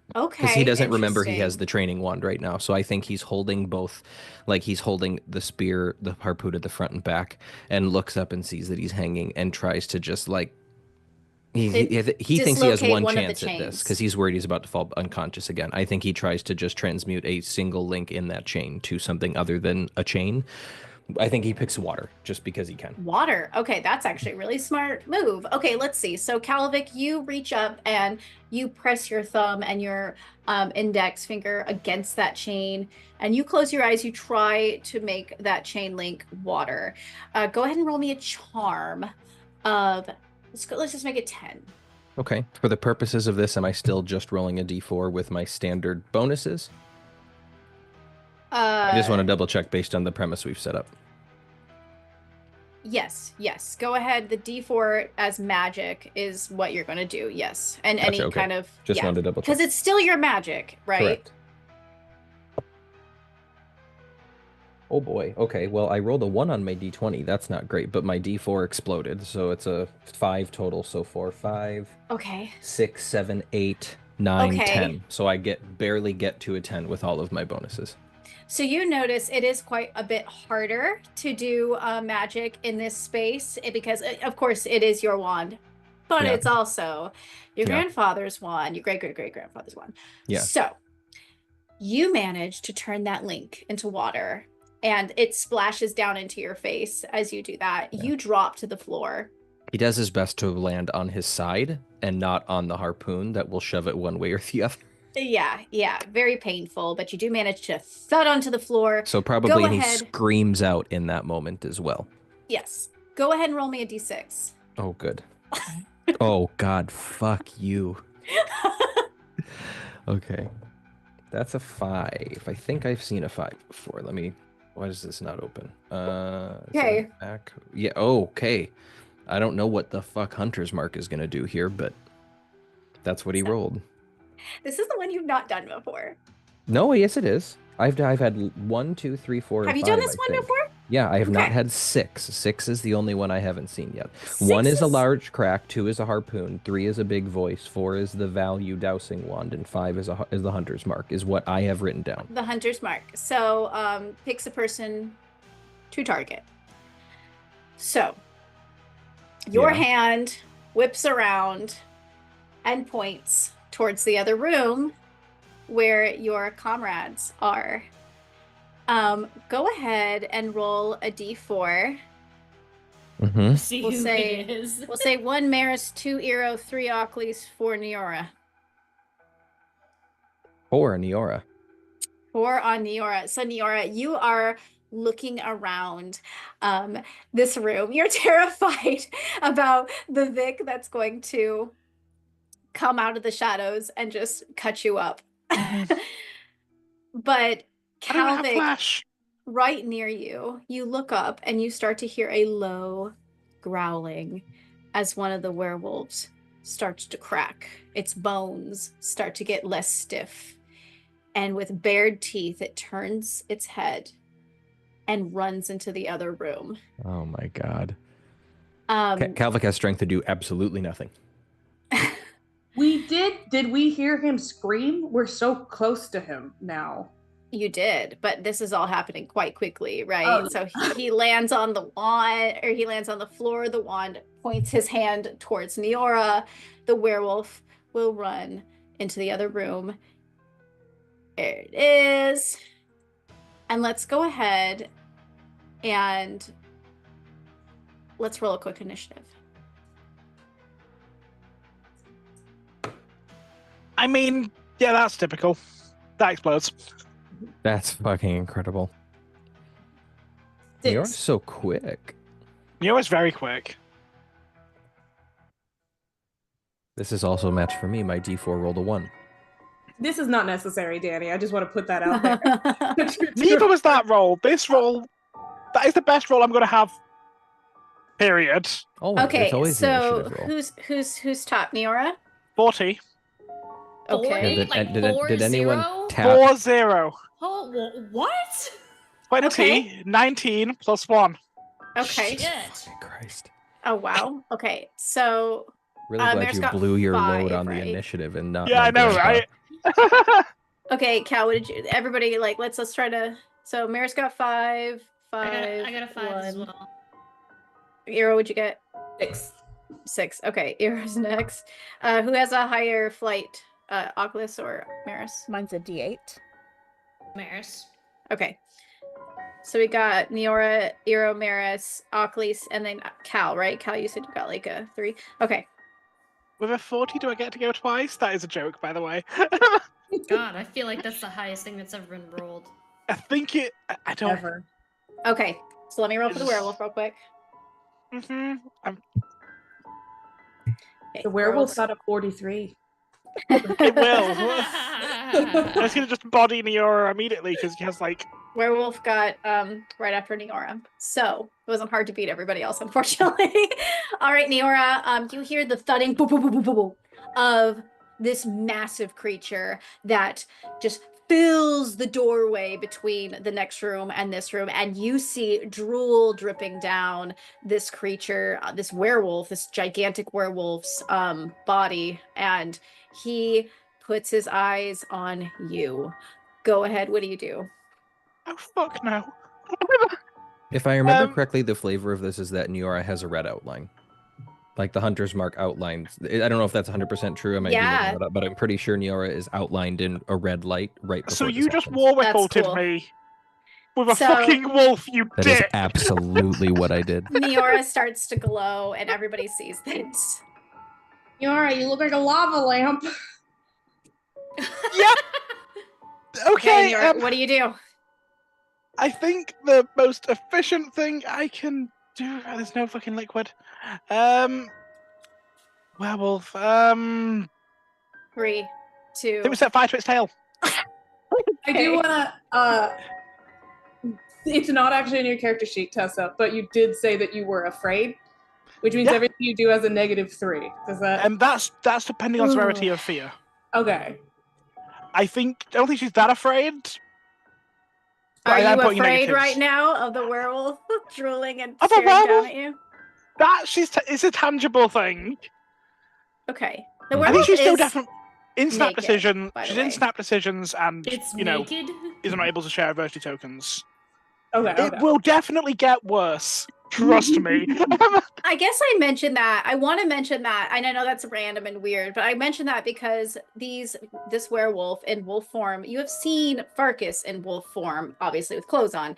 Because he Okay, doesn't remember he has interesting. the training wand right now. So I think he's holding both, like he's holding the spear, the harpoon at the front and back, and looks up and sees that he's hanging and tries to just like he thinks he has Dislocate one one of the chance at this chains. because he's worried he's about to fall unconscious again. I think he tries to just transmute a single link in that chain to something other than a chain. I think he picks water just because he can. Water. Okay, that's actually a really smart move. Okay, let's see. So Kalvik, you reach up and you press your thumb and your index finger against that chain, and you close your eyes. You try to make that chain link water. Go ahead and roll me a charm of. Let's just make it 10. Okay. For the purposes of this, am I still just rolling a d4 with my standard bonuses? I just want to double check based on the premise we've set up. Yes. Go ahead. The D4 as magic is what you're going to do. Yes, and Gotcha, any okay. kind of Just wanted to double check. because it's still your magic, right? Correct. Oh boy. Okay. Well, I rolled a 1 on my d20. That's not great, but my d4 exploded, so it's a 5 total so far. 5. Okay. 6, 7, 8, 9, Okay. 10. So I barely get to a 10 with all of my bonuses. So you notice it is quite a bit harder to do magic in this space because, of course, it is your wand, but Yeah. it's also your Yeah. grandfather's wand, your great-great-great-grandfather's wand. Yeah. So you manage to turn that link into water, and it splashes down into your face as you do that. Yeah. You drop to the floor. He does his best to land on his side and not on the harpoon that will shove it one way or the other. Yeah, very painful, but you do manage to thud onto the floor. So probably he ahead. screams out in that moment as well. Yes. Go ahead and roll me a d6. Oh, good. Oh, God, fuck you. Okay. That's a 5. I think I've seen a 5 before. Why is this not open? Okay. Back. Yeah, okay. I don't know what the fuck Hunter's Mark is going to do here, but that's what he rolled. This is the one you've not done before. No, yes, it is. I've had 1, 2, 3, 4, Have and you 5, done this I one think. before? Yeah, I have not Okay. had 6. 6 is the only one I haven't seen yet. 6 1 is a is- large crack, 2 is a harpoon, 3 is a big voice, 4 is the value dowsing wand, and 5 is the Hunter's Mark, is what I have written down. The Hunter's Mark. So picks a person to target. So your Yeah. hand whips around and points towards the other room where your comrades are. Go ahead and roll a d4. Mm-hmm. See We'll who say- it is. We'll say 1 Maris, 2 Eero, 3 Ocles, 4 Neora. 4, Neora. 4 on Neora. So Neora, you are looking around this room. You're terrified about the Vic that's going to come out of the shadows and just cut you up. But I don't have Kalvik, flash. right near you, you look up and you start to hear a low growling as one of the werewolves starts to crack. Its bones start to get less stiff. And with bared teeth, it turns its head and runs into the other room. Oh my god. Um, Kalvik has strength to do absolutely nothing. Did we hear him scream? We're so close to him now. You did, but this is all happening quite quickly, right? Oh. So he lands on the wand, or he lands on the floor. The wand points his hand towards Neora. The werewolf will run into the other room. There it is. And let's go ahead and let's roll a quick initiative. I mean, yeah, that's typical. That explodes. That's fucking incredible. 6. You're so quick. Neo's very quick. This is also a match for me. My d4 rolled a 1. This is not necessary, Danny. I just want to put that out there. Neither was that roll. This roll, that is the best roll I'm going to have. Period. Always, Okay, it's always the so initiative roll. who's top, Neora? 40. Okay. And Like did anyone 4-0? tap? 4-0. Oh, what? 20, 19 plus 1. Okay. Shit. Christ. Oh wow. Okay. So Really glad Maris you got blew your load 5, on right? the initiative and not. Yeah, my I know, grandpa. right? Okay, Cal, what did you? Everybody, like, let's try to. So Maris got 5. I got a 5 as 1. well. Eero, what'd you get? 6. 6. Okay, Eero's next. Who has a higher flight? Oculus or Maris? Mine's a D8. Maris. Okay. So we got Neora, Eero, Maris, Oculus, and then Cal, right? Cal, you said you got like a 3. Okay. With a 40, do I get to go twice? That is a joke, by the way. God, I feel like that's the highest thing that's ever been rolled. I think it. I don't. Ever. Okay. So let me roll for the werewolf real quick. Mm-hmm. Okay, The werewolf got a 43. It will. I was gonna just body Neora immediately because he has like. Werewolf got right after Neora. So it wasn't hard to beat everybody else, unfortunately. All right, Neora, you hear the thudding boop, boop, boop, boop, boop, boop, of this massive creature that just fills the doorway between the next room and this room, and you see drool dripping down this creature, this werewolf, this gigantic werewolf's body, and he puts his eyes on you. Go ahead, what do you do? Oh fuck no. If I remember correctly, the flavor of this is that Neora has a red outline. Like the hunter's mark outlines. I don't know if that's 100% true. I might be making that up, but I'm pretty sure Neora is outlined in a red light right before So this you just happens. war That's whippled cool. me with a fucking wolf, you That is dick. absolutely what I did. Neora starts to glow, and everybody sees this. Yara, you look like a lava lamp. Yep. Okay. Neora, what do you do? I think the most efficient thing I can do. There's no fucking liquid. Werewolf. 3, 2. I think we set fire to its tail. I do wanna it's not actually in your character sheet, Tessa, but you did say that you were afraid, which means everything you do has a -3. Does that? And that's depending on severity of fear. Okay. I don't think she's that afraid. Are you afraid right now of the werewolf drooling and staring down at you? That it's a tangible thing. Okay. The I werewolf think she's still is definitely in snap naked, decision. by the She's way. in snap decisions, and It's you know naked. is not able to share adversity tokens. Okay. It will definitely get worse. Trust me. I guess I mentioned that. I want to mention that. And I know that's random and weird, but I mentioned that because this werewolf in wolf form, you have seen Farkas in wolf form, obviously with clothes on.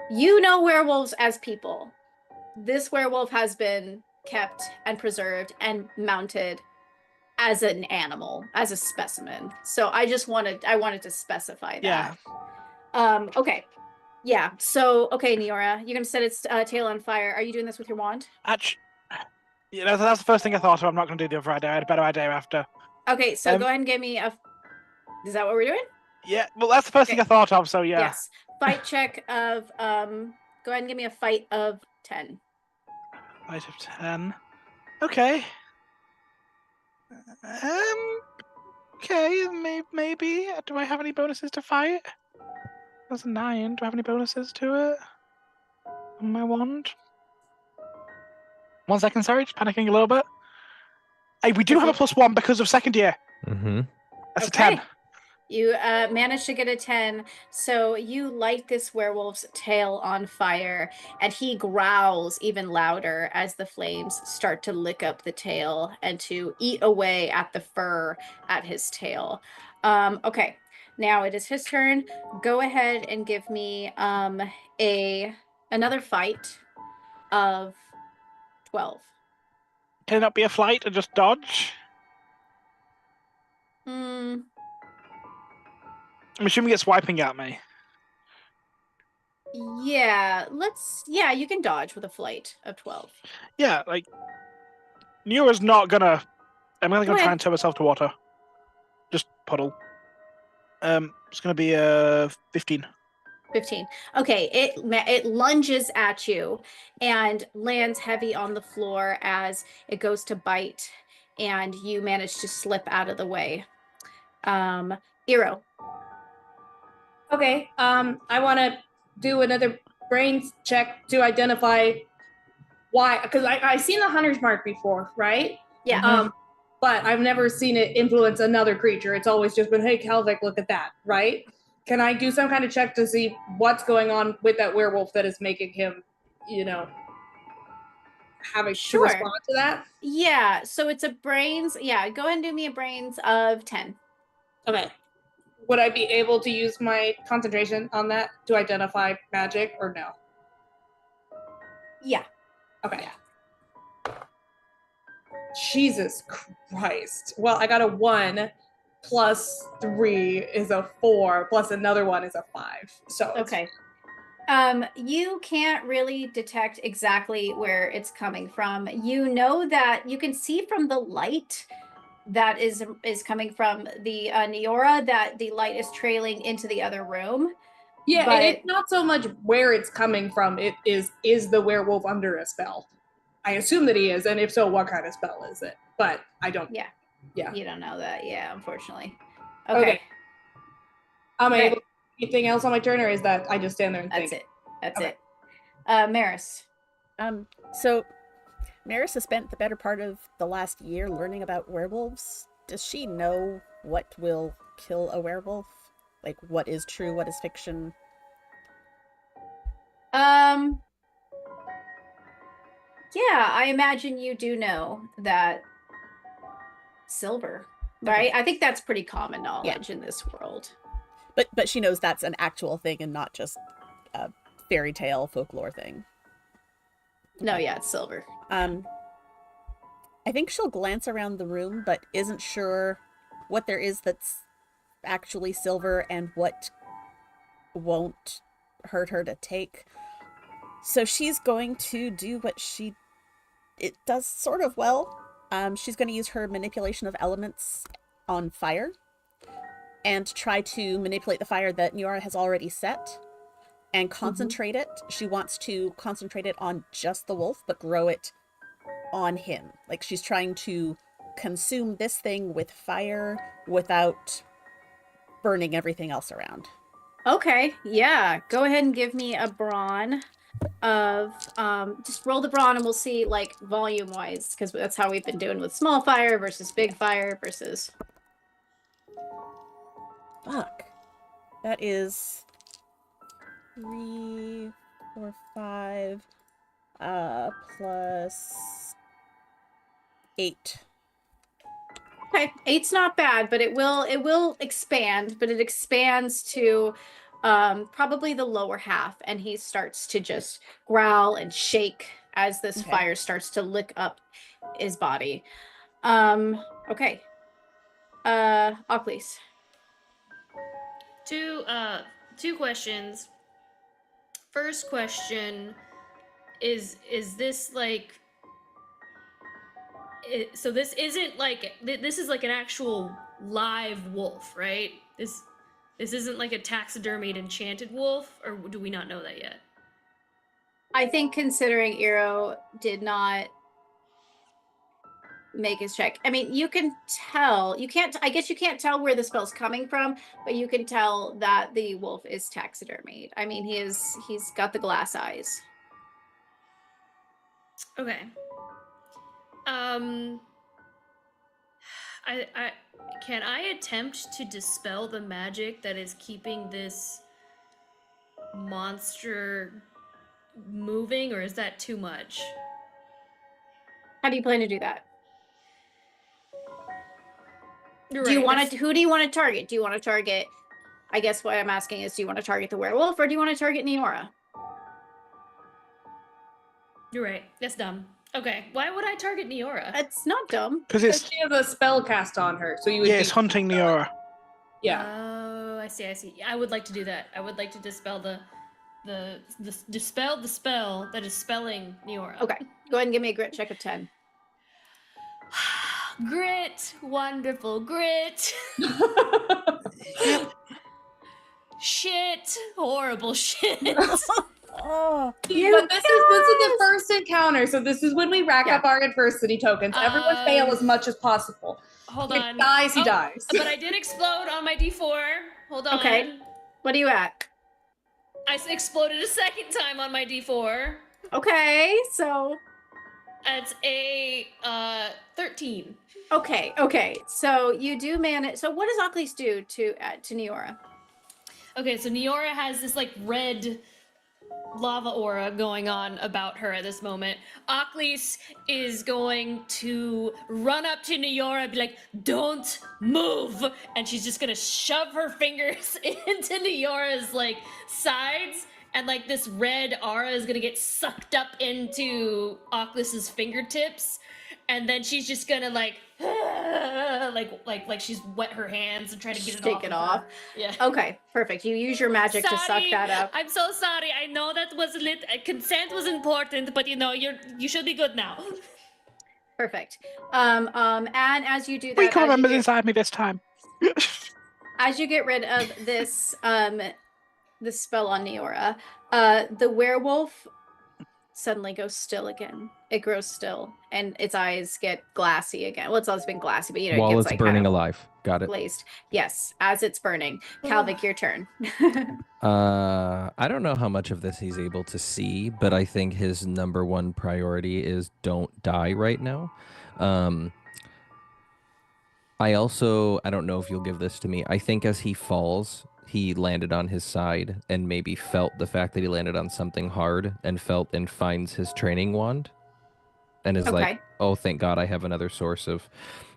You know werewolves as people. This werewolf has been kept and preserved and mounted as an animal, as a specimen. So I wanted to specify that. Yeah. Okay. Yeah. So, okay, Neora, you're gonna set its tail on fire. Are you doing this with your wand? Actually, yeah, that's the first thing I thought of. I'm not going to do the other idea. I had a better idea after. Okay, so go ahead and give me a. Is that what we're doing? Yeah. Well, that's the first thing I thought of. So yeah. Yes. Fight check of Go ahead and give me a fight of 10. Fight of 10. Okay. Okay. Maybe. Do I have any bonuses to fight? That's a 9. Do I have any bonuses to it? On my wand? 1 second, sorry, just panicking a little bit. Hey, we do have a +1 because of second year. Mm-hmm. That's a 10. You managed to get a 10, so you light this werewolf's tail on fire, and he growls even louder as the flames start to lick up the tail and to eat away at the fur at his tail. Okay, now it is his turn. Go ahead and give me another fight of 12. Can it not be a flight and just dodge? Hmm. I'm assuming it's wiping at me. Yeah, you can dodge with a flight of 12. Yeah, like Neura's not gonna. I'm only gonna try and tow myself to water. Just puddle. It's gonna be 15. 15. Okay, it lunges at you and lands heavy on the floor as it goes to bite, and you manage to slip out of the way. Eero. Okay. I want to do another brains check to identify why, because I've seen the hunter's mark before, right? Yeah. But I've never seen it influence another creature. It's always just been, hey, Calvic, look at that, right? Can I do some kind of check to see what's going on with that werewolf that is making him, having to respond to that? Yeah, so it's a brains. Yeah, go ahead and do me a brains of 10. Okay. Would I be able to use my concentration on that to identify magic or no? Yeah. Okay. Yeah. Jesus Christ. Well, I got a 1 plus 3 is a 4 plus another 1 is a 5. So okay. You can't really detect exactly where it's coming from. You know that you can see from the light that is coming from the Neora that the light is trailing into the other room. Yeah, but it's not so much where it's coming from. It is the werewolf under a spell? I assume that he is, and if so, what kind of spell is it? But I don't. Yeah. Yeah. You don't know that. Yeah, unfortunately. Okay. Am I Great. able to do anything else on my turn, or is that I just stand there and That's think? it. That's Okay. it. Maris. So Maris has spent the better part of the last year learning about werewolves. Does she know what will kill a werewolf? Like, what is true, what is fiction? Yeah, I imagine you do know that silver, right? Okay. I think that's pretty common knowledge in this world. But she knows that's an actual thing and not just a fairy tale folklore thing. No, yeah, it's silver. I think she'll glance around the room, but isn't sure what there is that's actually silver and what won't hurt her to take. So she's going to do what it does sort of well. She's going to use her manipulation of elements on fire and try to manipulate the fire that Neora has already set and concentrate it. She wants to concentrate it on just the wolf, but grow it on him. Like, she's trying to consume this thing with fire without burning everything else around. Okay, yeah. Go ahead and give me a brawn of just roll the brawn and we'll see like volume wise, because that's how we've been doing with small fire versus big fire versus. Fuck. That is 3, 4, 5 plus 8. Okay, 8's not bad, but it will expand, but it expands to probably the lower half, and he starts to just growl and shake as this fire starts to lick up his body. Okay. Occlese. Two questions. First question is this like so this isn't like this is like an actual live wolf, right? This isn't like a taxidermied enchanted wolf, or do we not know that yet? I think considering Eero did not make his check. I mean, you can tell. I guess you can't tell where the spell's coming from, but you can tell that the wolf is taxidermied. I mean, he's got the glass eyes. Okay. I can I attempt to dispel the magic that is keeping this monster moving, or is that too much? How do you plan to do that? You're do you right, want to? Who do you want to target? Do you want to target? I guess what I'm asking is, do you want to target the werewolf or do you want to target Neora? You're right. That's dumb. Okay, why would I target Neora? It's not dumb. Because she has a spell cast on her, so you would. Yeah, it's hunting Neora. Yeah. Oh, I see. I would like to do that. I would like to dispel dispel the spell that is spelling Neora. Okay, go ahead and give me a grit check of 10. Grit, wonderful grit. Shit, horrible shit. Oh, but this is the first encounter, so this is when we rack up our adversity tokens. Everyone fail as much as possible. Hold if on. He dies, he dies. But I did explode on my D4. Hold on. Okay. What are you at? I exploded a second time on my D4. Okay, so It's a 13. okay. So you do manage. So what does Oclis do to Neora? Okay, so Neora has this like red lava aura going on about her at this moment. Oclis is going to run up to Neora and be like, "Don't move!" And she's just gonna shove her fingers into Neora's like sides, and like this red aura is gonna get sucked up into Oclis's fingertips, and then she's just gonna like she's wet her hands and try to get it Shake off. it off. Yeah. Okay, perfect. You use your magic to suck that up. I'm so sorry. I know that was consent was important, but you should be good now. Perfect. And as you do that, 3 core members inside me this time. as you get rid of this this spell on Neora, the werewolf suddenly goes still again. It grows still, and its eyes get glassy again. Well, it's always been glassy, but it While gets it's like burning kind of alive. Got it. glazed. Yes, as it's burning. Calvic, your turn. I don't know how much of this he's able to see, but I think his number one priority is don't die right now. I don't know if you'll give this to me. I think as he falls, he landed on his side and maybe felt the fact that he landed on something hard and finds his training wand and is like, oh, thank God I have another source of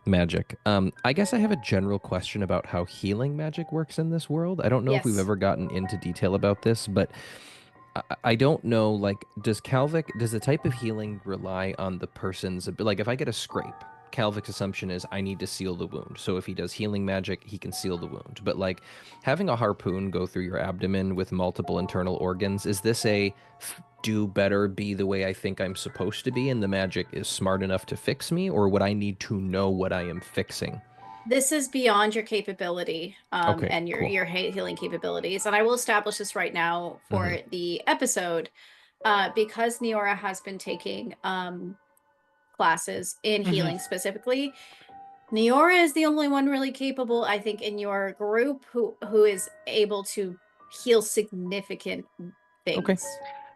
magic. I guess I have a general question about how healing magic works in this world. I don't know if we've ever gotten into detail about this, but I don't know, like, does the type of healing rely on the person's, like, if I get a scrape, Calvic's assumption is I need to seal the wound. So if he does healing magic, he can seal the wound. But like having a harpoon go through your abdomen with multiple internal organs, is this a do better, be the way I think I'm supposed to be, and the magic is smart enough to fix me, or would I need to know what I am fixing? This is beyond your capability and your, cool. your healing capabilities. And I will establish this right now for the episode because Neora has been taking classes in healing specifically. Neora is the only one really capable, I think, in your group who is able to heal significant things. Okay.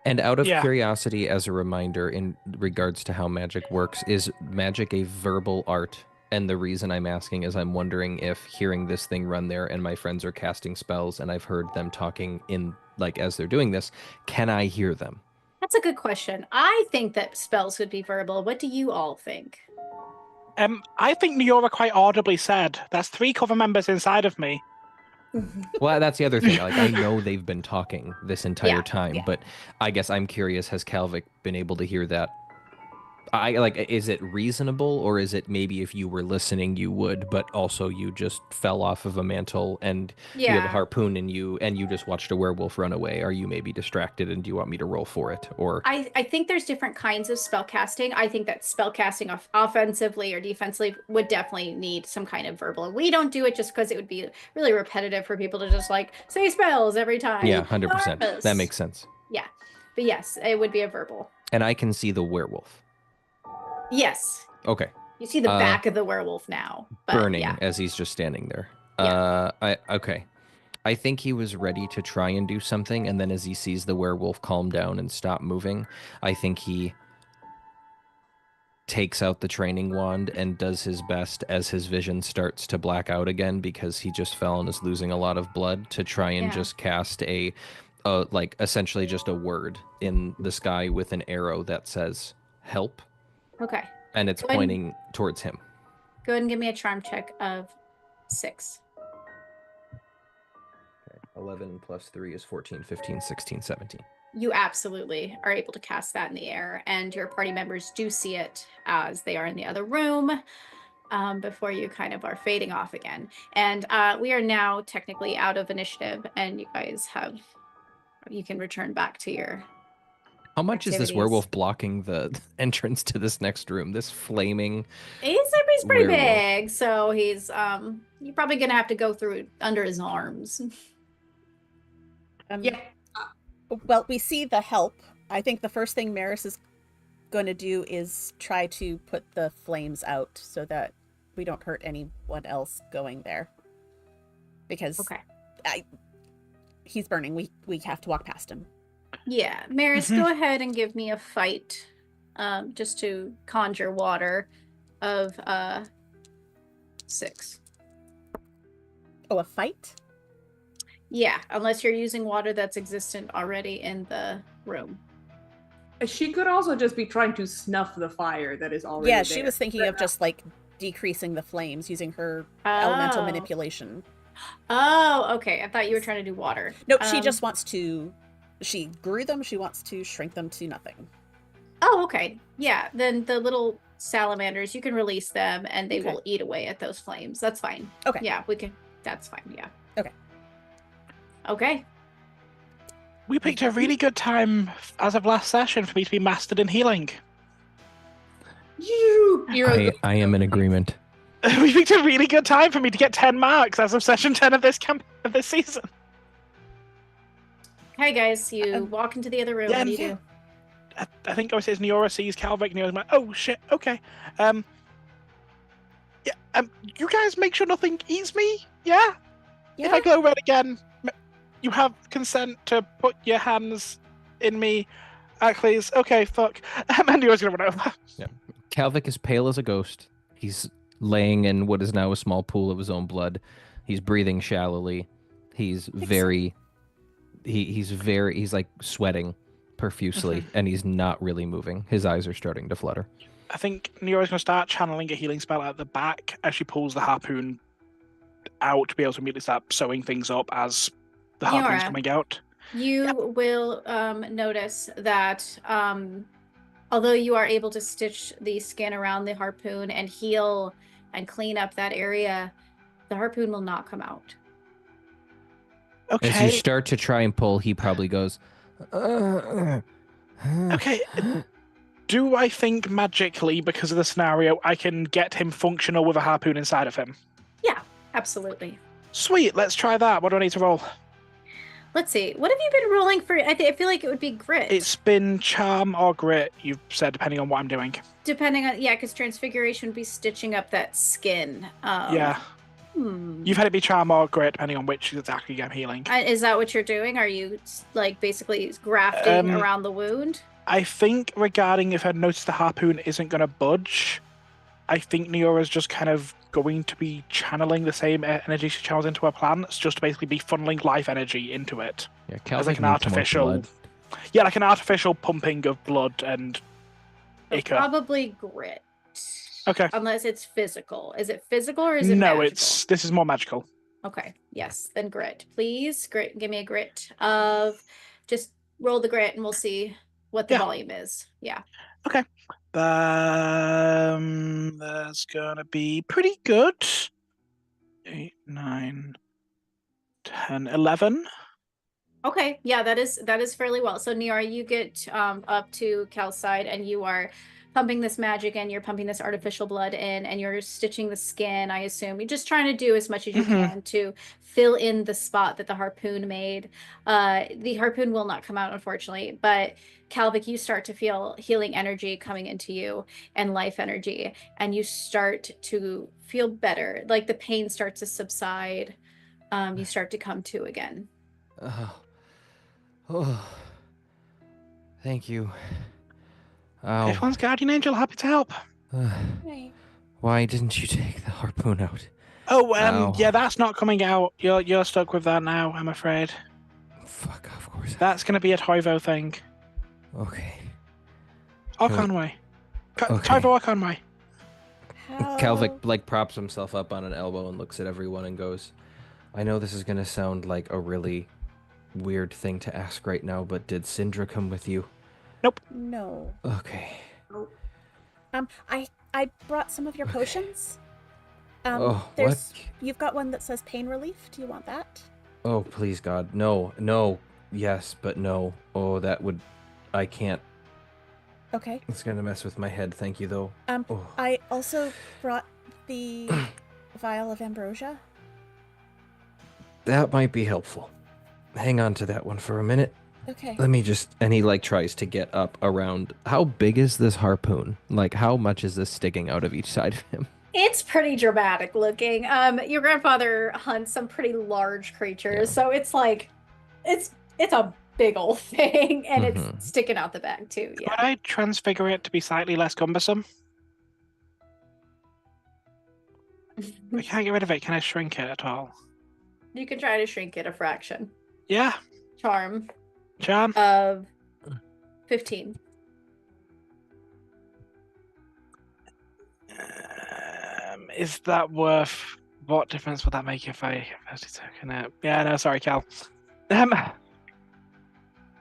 And out of curiosity, as a reminder, in regards to how magic works, is magic a verbal art? And the reason I'm asking is I'm wondering if hearing this thing run there and my friends are casting spells and I've heard them talking in, like, as they're doing this, can I hear them? That's a good question. I think that spells would be verbal. What do you all think? I think Neora quite audibly said, "That's 3 cover members inside of me." Well, that's the other thing. Like, I know they've been talking this entire time, but I guess I'm curious, has Calvic been able to hear that? Is it reasonable, or is it maybe if you were listening you would, but also you just fell off of a mantle and you have a harpoon in you and you just watched a werewolf run away? Are you maybe distracted and do you want me to roll for it? Or I think there's different kinds of spell casting. I think that spell casting offensively or defensively would definitely need some kind of verbal. We don't do it just because it would be really repetitive for people to just like say spells every time. Yeah, 100%. That makes sense. Yeah, but yes, it would be a verbal. And I can see the werewolf. Yes. Okay. You see the back of the werewolf now. Burning as he's just standing there. Okay. I think he was ready to try and do something, and then as he sees the werewolf calm down and stop moving, I think he takes out the training wand and does his best as his vision starts to black out again because he just fell and is losing a lot of blood to try and just cast essentially just a word in the sky with an arrow that says help. Okay. And it's pointing towards him. Go ahead and give me a charm check of 6. Okay. 11 plus 3 is 14, 15, 16, 17. You absolutely are able to cast that in the air, and your party members do see it as they are in the other room before you kind of are fading off again. And we are now technically out of initiative, and you can return back to your How much activities. Is this werewolf blocking the entrance to this next room? This flaming He's pretty werewolf. big, so he's you're probably gonna have to go through under his arms. Well, we see the help. I think the first thing Maris is going to do is try to put the flames out so that we don't hurt anyone else going there. Because he's burning. We have to walk past him. Yeah, Maris, Mhm. go ahead and give me a fight, just to conjure water of 6. Oh, a fight? Yeah, unless you're using water that's existent already in the room. She could also just be trying to snuff the fire that is already Yeah, there. she was thinking of just like decreasing the flames using her elemental manipulation. Oh, okay. I thought you were trying to do water. Nope, she just wants to. She grew them. She wants to shrink them to nothing. Oh, okay. Yeah, then the little salamanders, you can release them and they Okay. will eat away at those flames. That's fine. Okay. Yeah, we can. That's fine. Yeah. Okay. Okay. We picked a really good time as of last session for me to be mastered in healing. You're I am in agreement. We picked a really good time for me to get 10 marks as of session 10 of this season. Hi, guys. You walk into the other room. Yeah, What do you do? I think I says Neora sees Calvic. Neora's like, oh shit, okay. Yeah, you guys make sure nothing eats me. Yeah. If I glow red again, you have consent to put your hands in me. Please. Okay, fuck. And Neora's gonna run over. Yeah. Calvic is pale as a ghost. He's laying in what is now a small pool of his own blood. He's breathing shallowly. He's very he's like sweating profusely, and he's not really moving. His eyes are starting to flutter. I think Neora's gonna start channeling a healing spell at the back as she pulls the harpoon out to be able to immediately start sewing things up as the harpoon's Neora, coming out. You will notice that although you are able to stitch the skin around the harpoon and heal and clean up that area, the harpoon will not come out. Okay. As you start to try and pull, he probably goes, Okay. Do I think magically, because of the scenario, I can get him functional with a harpoon inside of him? Yeah, absolutely. Sweet, let's try that. What do I need to roll? Let's see. What have you been rolling for? I feel like it would be grit. It's been charm or grit, you've said, depending on what I'm doing. Depending on, yeah, because transfiguration would be stitching up that skin. Yeah. You've had it be charm or grit, depending on which exactly I'm healing. Is that what you're doing? Are you like basically grafting around the wound? I think regarding if I notice the harpoon isn't going to budge, I think Neora's just kind of going to be channeling the same energy she channels into her plants, just to basically be funneling life energy into it. yeah, As Calvic like an needs more artificial, blood. yeah, like an artificial pumping of blood and ichor. Probably grit. Okay. Unless it's physical. Is it physical or is it No, magical? this is more magical. Okay. Yes. Then grit. Please. Grit. Give me a grit of just roll the grit and we'll see what the Yeah. volume is. Yeah. Okay. That's gonna be pretty good. 8, 9, 10, 11. Okay. Yeah, that is fairly well. So Niara, you get up to Cal's side and you are pumping this magic in, you're pumping this artificial blood in, and you're stitching the skin, I assume. You're just trying to do as much as you can to fill in the spot that the harpoon made. The harpoon will not come out, unfortunately, but Calvic, you start to feel healing energy coming into you and life energy, and you start to feel better. Like the pain starts to subside. You start to come to again. Oh, thank you. Ow. Everyone's guardian angel, happy to help. Right. Why didn't you take the harpoon out? Oh, Ow. yeah, that's not coming out. You're stuck with that now, I'm afraid. Fuck, of course. That's gonna be a Toivo thing. Okay. Archonway. Okay. Toivo Archonway. Calvic like props himself up on an elbow and looks at everyone and goes, I know this is gonna sound like a really weird thing to ask right now, but did Syndra come with you? No. Okay. I brought some of your potions. Oh, There's what? You've got one that says pain relief. Do you want that? Oh, please, God. No. Yes, but no. Oh, that would... I can't. Okay. It's gonna mess with my head. Thank you, though. Oh. I also brought the vial of ambrosia. That might be helpful. Hang on to that one for a minute. Okay. Let me just... And he, like, tries to get up around... How big is this harpoon? Like, how much is this sticking out of each side of him? It's pretty dramatic looking. Your grandfather hunts some pretty large creatures, so it's like it's a big old thing, and Mhm. it's sticking out the back too. Could Yeah. I transfigure it to be slightly less cumbersome? I can't get rid of it. Can I shrink it at all? You can try to shrink it a fraction. Yeah, Charm charm. of 15. Is that worth? What difference would that make if I token it? Yeah, no, sorry, Cal.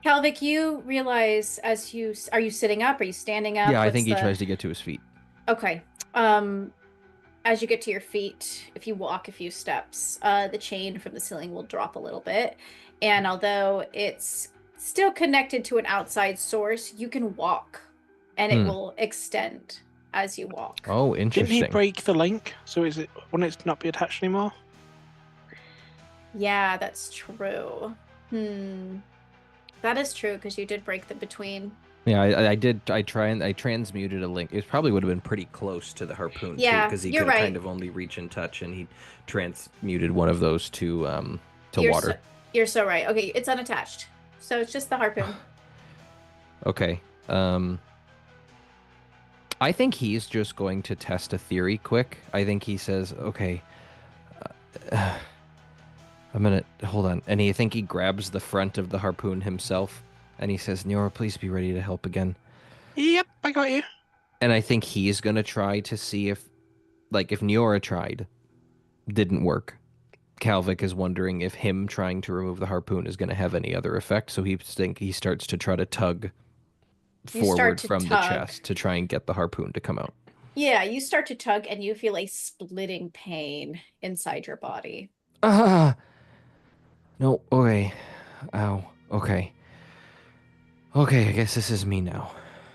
Calvic, you realize as you are you sitting up? Are you standing up? Yeah, I What's think he the- tries to get to his feet. Okay. As you get to your feet, if you walk a few steps, the chain from the ceiling will drop a little bit. And although it's still connected to an outside source, you can walk and it will extend as you walk. Oh, Didn't interesting. he break the link? So wouldn't it not be attached anymore? Yeah, that's true. That is true because you did break the between. Yeah, I did. I transmuted a link. It probably would have been pretty close to the harpoon Yeah, because he you're could right. kind of only reach and touch, and he transmuted one of those to You're water. You're so right. Okay, it's unattached, so it's just the harpoon. Okay. I think he's just going to test a theory quick. I think he says, "Okay, I'm gonna hold on," and I think he grabs the front of the harpoon himself, and he says, "Niora, please be ready to help again." Yep, I got you. And I think he's gonna try to see if Niora tried, didn't work. Calvic is wondering if him trying to remove the harpoon is going to have any other effect, so he starts to try to tug forward from the chest to try and get the harpoon to come out. Yeah, you start to tug and you feel a splitting pain inside your body. No, okay. Ow. Okay. Okay, I guess this is me now.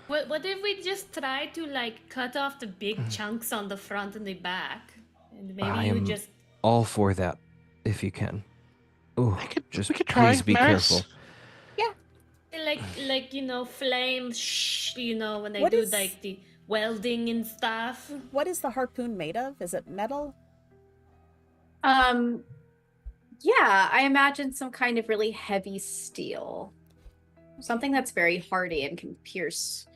What if we just try to like cut off the big chunks on the front and the back, and maybe you just all for that, if you can. Oh, we could try. Please be Maris. careful. like flame, when they What do is- like the welding and stuff. What is the harpoon made of? Is it metal? Yeah, I imagine some kind of really heavy steel. Something that's very hardy and can pierce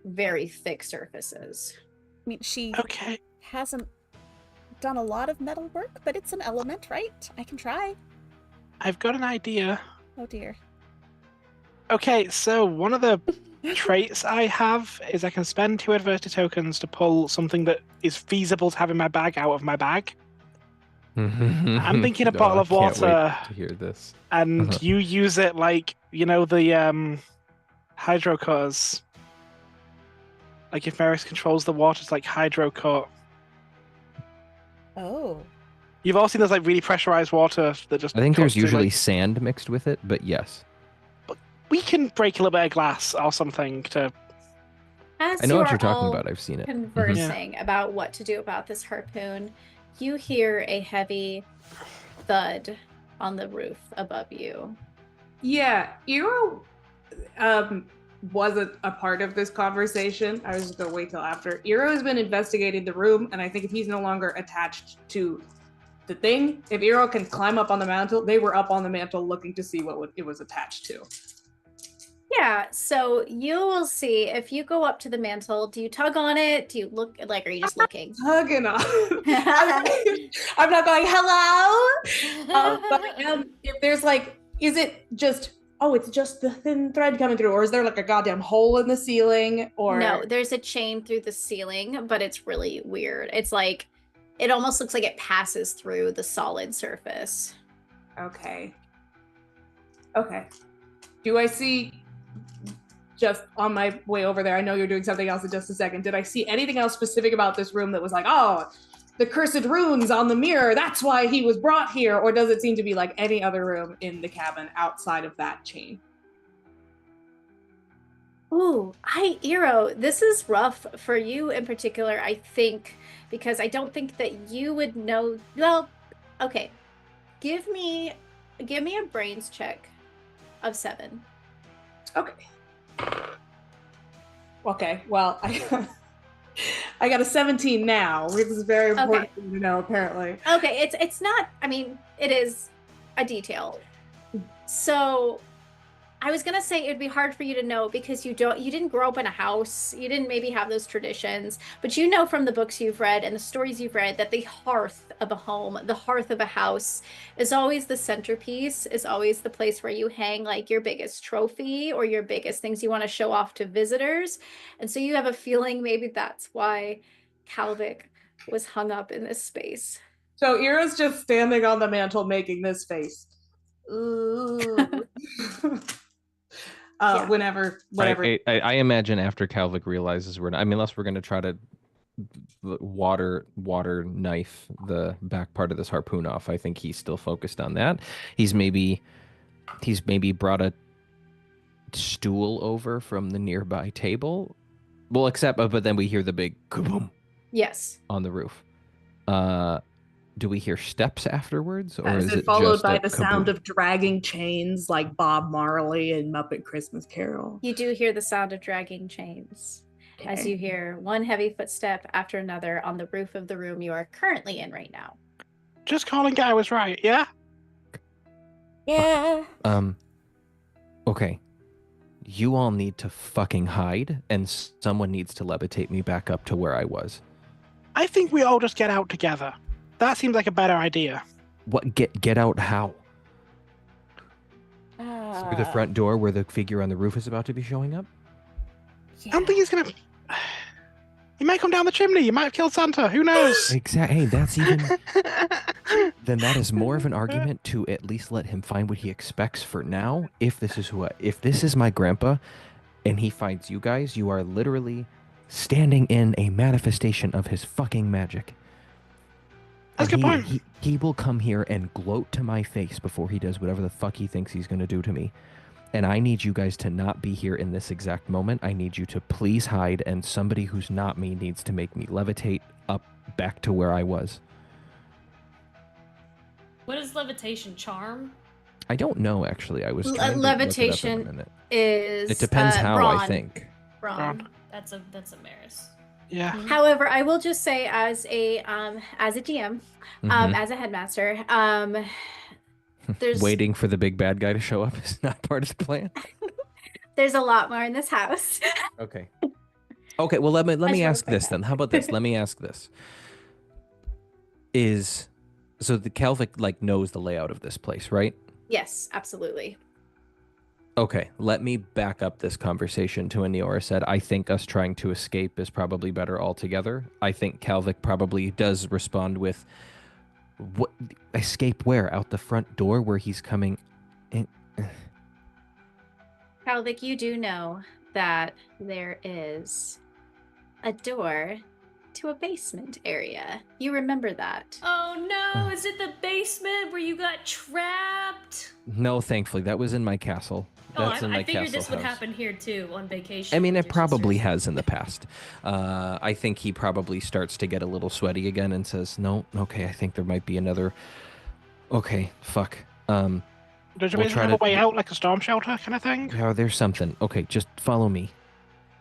very thick surfaces. I mean, she Okay. hasn't done a lot of metal work, but it's an element, right? I can try. I've got an idea. Oh dear. Okay, so one of the traits I have is I can spend 2 adversity tokens to pull something that is feasible to have in my bag out of my bag. I'm thinking a bottle of Can't water, wait to hear this. and you use it like, the hydro cutters. Like if Maris controls the water, it's like hydro cut. Oh. You've all seen those like really pressurized water that just. I think cuts there's through, usually like- sand mixed with it, but yes. we can break a little bit of glass or something to. As I know you what are you're talking all about. I've seen it. conversing about what to do about this harpoon, you hear a heavy thud on the roof above you. Yeah, Eero wasn't a part of this conversation. I was just gonna wait till after. Eero has been investigating the room, and I think if he's no longer attached to the thing, if Eero can climb up on the mantle, they were up on the mantle looking to see what it was attached to. Yeah, so you will see if you go up to the mantle, do you tug on it? Do you look like, are you just looking? Hugging on. I'm not going, hello? But if there's like, is it just, it's just the thin thread coming through, or is there like a goddamn hole in the ceiling? Or No, there's a chain through the ceiling, but it's really weird. It's like, it almost looks like it passes through the solid surface. Okay. Do I see, just on my way over there, I know you're doing something else in just a second, did I see anything else specific about this room that was like, the cursed runes on the mirror, that's why he was brought here? Or does it seem to be like any other room in the cabin outside of that chain? Ooh, Eero, this is rough for you in particular, I think, because I don't think that you would know. Well, okay. Give me a brains check of 7. Okay, well, I got a 17 now, which is very important to know, apparently. Okay, it's not, I mean, it is a detail. So I was gonna say it'd be hard for you to know because you didn't grow up in a house. You didn't maybe have those traditions, but you know from the books you've read and the stories you've read that the hearth of a home, the hearth of a house is always the centerpiece, is always the place where you hang like your biggest trophy or your biggest things you want to show off to visitors. And so you have a feeling maybe that's why Calvic was hung up in this space. So Ira's just standing on the mantle making this face. Ooh. Yeah. Whenever. I imagine after Calvic realizes we're not, I mean, unless we're going to try to water knife the back part of this harpoon off, I think he's still focused on that. He's maybe brought a stool over from the nearby table. Well, except, but then we hear the big kaboom. Yes. On the roof. Do we hear steps afterwards, or is it followed by the sound of dragging chains like Bob Marley in Muppet Christmas Carol? You do hear the sound of dragging chains as you hear one heavy footstep after another on the roof of the room you are currently in right now. Just calling Guy was right, yeah? Yeah. Okay. You all need to fucking hide, and someone needs to levitate me back up to where I was. I think we all just get out together. That seems like a better idea. What? Get out how? Through the front door where the figure on the roof is about to be showing up? I don't think he's gonna... He might come down the chimney. You might have killed Santa. Who knows? Exactly. Hey, that's even... Then that is more of an argument to at least let him find what he expects for now. If this is my grandpa and he finds you guys, you are literally standing in a manifestation of his fucking magic. That's a good point. He will come here and gloat to my face before he does whatever the fuck he thinks he's going to do to me. And I need you guys to not be here in this exact moment. I need you to please hide, and somebody who's not me needs to make me levitate up back to where I was. What is levitation? Charm? I don't know, actually. I was trying to levitation look it up in a minute. is It depends how, brawn. I think. Brawn. That's a Maris. Yeah. However, I will just say as a GM, as a headmaster, there's waiting for the big bad guy to show up is not part of the plan. There's a lot more in this house. Okay. Well, let me ask this then. How about this? Let me ask this. So the Calvic knows the layout of this place, right? Yes, absolutely. Okay, let me back up this conversation to when Neora said, I think us trying to escape is probably better altogether. I think Calvic probably does respond with, what, escape where? Out the front door where he's coming in? Calvic, you do know that there is a door to a basement area. You remember that. Oh no, is it the basement where you got trapped? No, thankfully, that was in my castle. That's in my I figured castle this would house. happen here too on vacation. I mean, with it your probably sisters. has in the past. I think he probably starts to get a little sweaty again and says, no, okay, I think there might be another... Okay, fuck. Does your We'll basement try have a to- way out, like a storm shelter kind of thing? Oh, there's something. Okay, just follow me.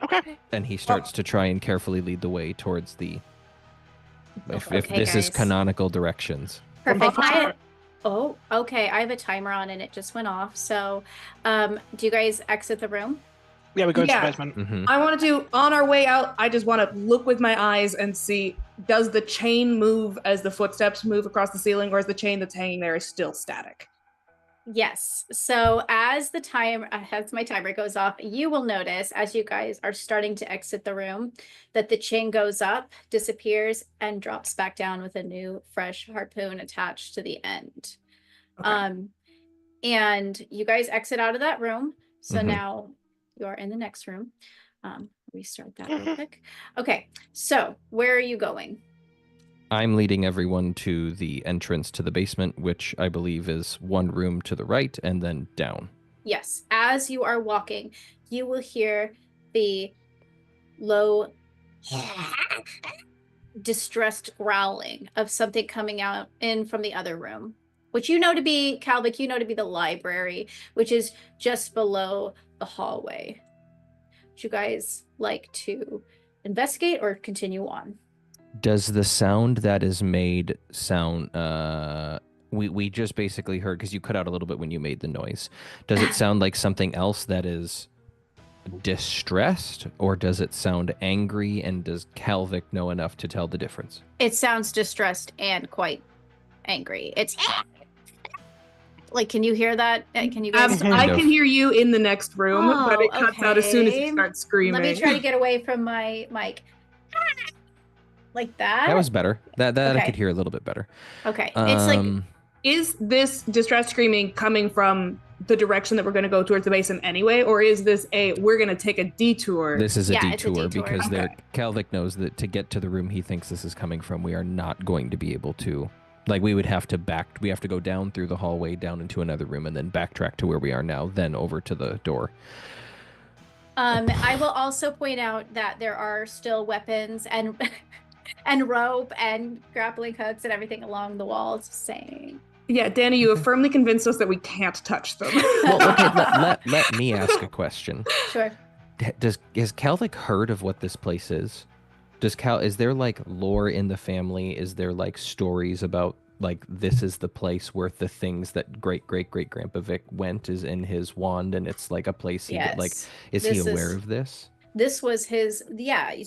Okay. And he starts to try and carefully lead the way towards the... If Okay, this is guys. canonical directions. Perfect. Well, Oh, okay. I have a timer on and it just went off. So, do you guys exit the room? Yeah, we go into Yeah. the basement. Mm-hmm. I want to on our way out, I just want to look with my eyes and see, does the chain move as the footsteps move across the ceiling, or is the chain that's hanging there is still static? Yes. So as my timer goes off, you will notice as you guys are starting to exit the room that the chain goes up, disappears, and drops back down with a new fresh harpoon attached to the end. Okay. And you guys exit out of that room. So Mhm. now you are in the next room. Restart that real quick. Okay. So where are you going? I'm leading everyone to the entrance to the basement, which I believe is one room to the right and then down. Yes. As you are walking, you will hear the low, distressed growling of something coming out in from the other room, which you know to be, Calvic, you know to be the library, which is just below the hallway. Would you guys like to investigate or continue on? Does the sound that is made sound we just basically heard, because you cut out a little bit when you made the noise. Does it sound like something else that is distressed, or does it sound angry, and does Calvic know enough to tell the difference? It sounds distressed and quite angry. It's like, can you hear that? Can you guys? I can hear you in the next room, but it cuts out as soon as you okay. start screaming. Let me try to get away from my mic. Like that? That was better. That I Okay. could hear a little bit better. Okay. It's like, Is this distress screaming coming from the direction that we're going to go towards the basement anyway, or is this we're going to take a detour? This is a Yeah, it's a detour, detour. because Okay. Calvic knows that to get to the room he thinks this is coming from, we are not going to be able to. Like, we would have to we have to go down through the hallway, down into another room, and then backtrack to where we are now, then over to the door. I will also point out that there are still weapons and and rope and grappling hooks and everything along the walls saying. Yeah, Danny, you have firmly convinced us that we can't touch them. Well, okay, let me ask a question. Sure. Has Calvic heard of what this place is? Is there like lore in the family? Is there like stories about like this is the place where the things that great grandpa Vic went is in his wand, and it's like a place Yes. like is he aware of this? This was his,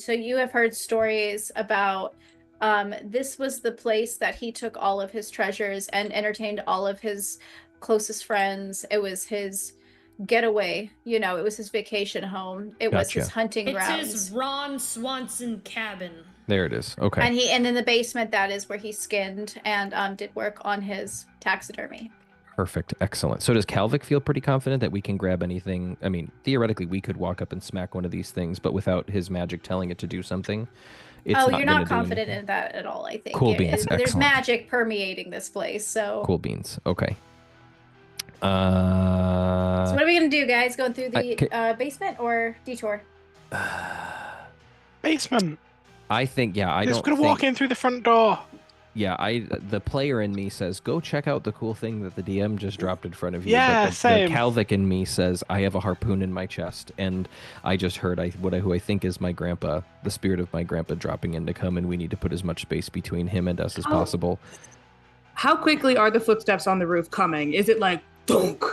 so you have heard stories about this was the place that he took all of his treasures and entertained all of his closest friends. It was his getaway, it was his vacation home. It was his Gotcha. hunting It's grounds. his Ron Swanson cabin. There it is. Okay. And in the basement, that is where he skinned and did work on his taxidermy. Perfect. Excellent. So does Calvic feel pretty confident that we can grab anything? I mean, theoretically, we could walk up and smack one of these things, but without his magic telling it to do something, it's You're gonna not do confident anything. in that at all, I think. Cool beans. There's Excellent. magic permeating this place, so. Cool beans. Okay. So what are we gonna do, guys? Going through the basement or detour? Basement. I think, I Just don't gonna think, walk in through the front door. the player in me says, go check out the cool thing that the DM just dropped in front of you. Yeah, but the same. Calvic in me says, I have a harpoon in my chest, and I just heard who I think is my grandpa, the spirit of my grandpa dropping in to come, and we need to put as much space between him and us as possible. How quickly are the footsteps on the roof coming? Is it like dunk,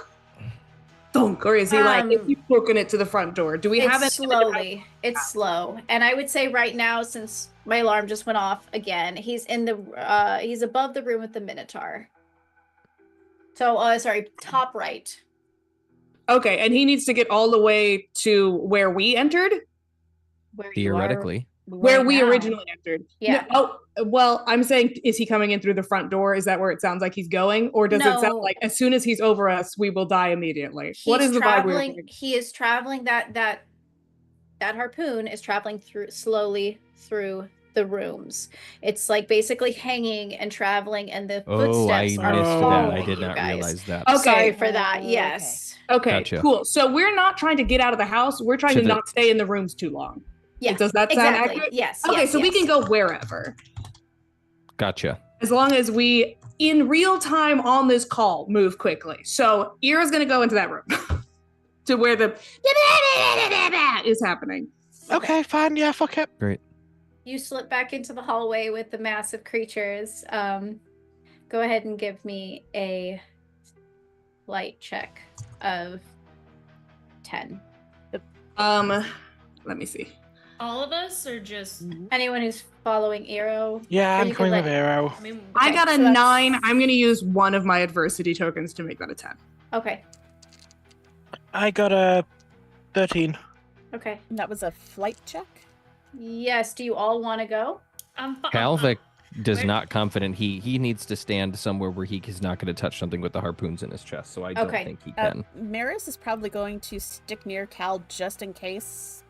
dunk, or is he is he booking it to the front door? Do we have it slowly? It's slow, and I would say right now, since my alarm just went off again, he's in the he's above the room with the Minotaur. So, sorry, top right. Okay, and he needs to get all the way to where we entered, Where Theoretically. where we now. originally entered. Yeah. No, well, I'm saying, is he coming in through the front door? Is that where it sounds like he's going, or does it No. sound like as soon as he's over us, we will die immediately? What is the vibe we're getting? He is traveling. That harpoon is traveling slowly through the rooms. It's like basically hanging and traveling, and the Oh, I footsteps missed are that. following I did you not guys. realize that. Okay. Sorry for that. Okay. Yes. Okay, Gotcha. cool. So we're not trying to get out of the house. We're trying To to the- not stay in the rooms too long. Yeah. Does that sound Exactly. accurate? Yes. Okay, yes, so we yes. can go wherever. Gotcha. As long as we, in real time on this call, move quickly. So Ira's going to go into that room to where the is happening. Okay, fine. Yeah, fuck it. Great. You slip back into the hallway with the massive creatures. Go ahead and give me a light check of 10. Let me see. All of us, or just? Anyone who's following Eero. Yeah, Or I'm you coming could with Arrow. I mean, I Okay, got a so that's- 9. I'm going to use one of my adversity tokens to make that a 10. Okay. I got a 13. Okay. And that was a flight check? Yes. Do you all want to go? I'm Calvic does Where- not confident. He needs to stand somewhere where he is not going to touch something with the harpoons in his chest, so I don't Okay. think he can. Maris is probably going to stick near Cal just in case.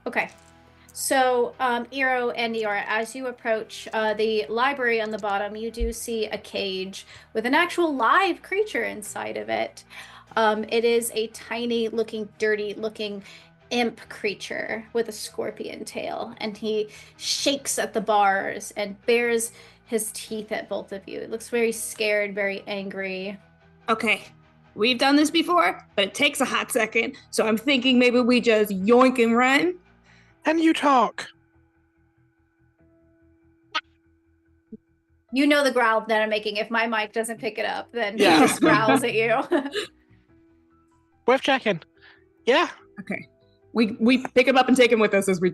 Okay. So, Eero and Niora, as you approach the library on the bottom, you do see a cage with an actual live creature inside of it. It is a tiny looking, dirty looking imp creature with a scorpion tail, and he shakes at the bars and bares his teeth at both of you. It looks very scared, very angry. Okay. We've done this before, but it takes a hot second. So I'm thinking maybe we just yoink and run. Can you talk? You know the growl that I'm making. If my mic doesn't pick it up, then Yeah. he just growls at you. Worth checking. Yeah. Okay. We pick him up and take him with us as we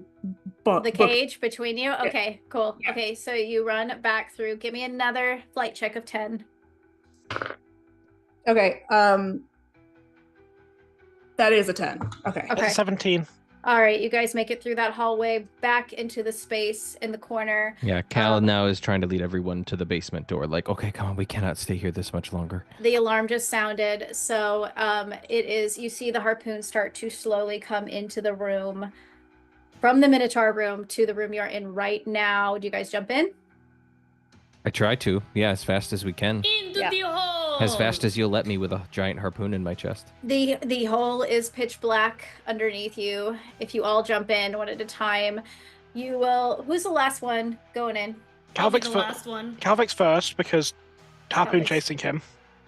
The cage between you? Okay, cool. Yeah. Okay, so you run back through. Give me another flight check of 10. Okay. That is a 10. Okay. Okay. 17. All right, you guys make it through that hallway back into the space in the corner. Yeah, Cal now is trying to lead everyone to the basement door. Like, okay, come on, we cannot stay here this much longer. The alarm just sounded, so it is. You see the harpoon start to slowly come into the room, from the Minotaur room to the room you're in right now. Do you guys jump in? I try to, yeah, as fast as we can. Into Yeah. the hole. As fast as you'll let me with a giant harpoon in my chest. The hole is pitch black underneath you. If you all jump in one at a time, you will. Who's the last one going in? I'll be Calvic's the last one. Calvic's first because harpoon Calvic's. chasing him.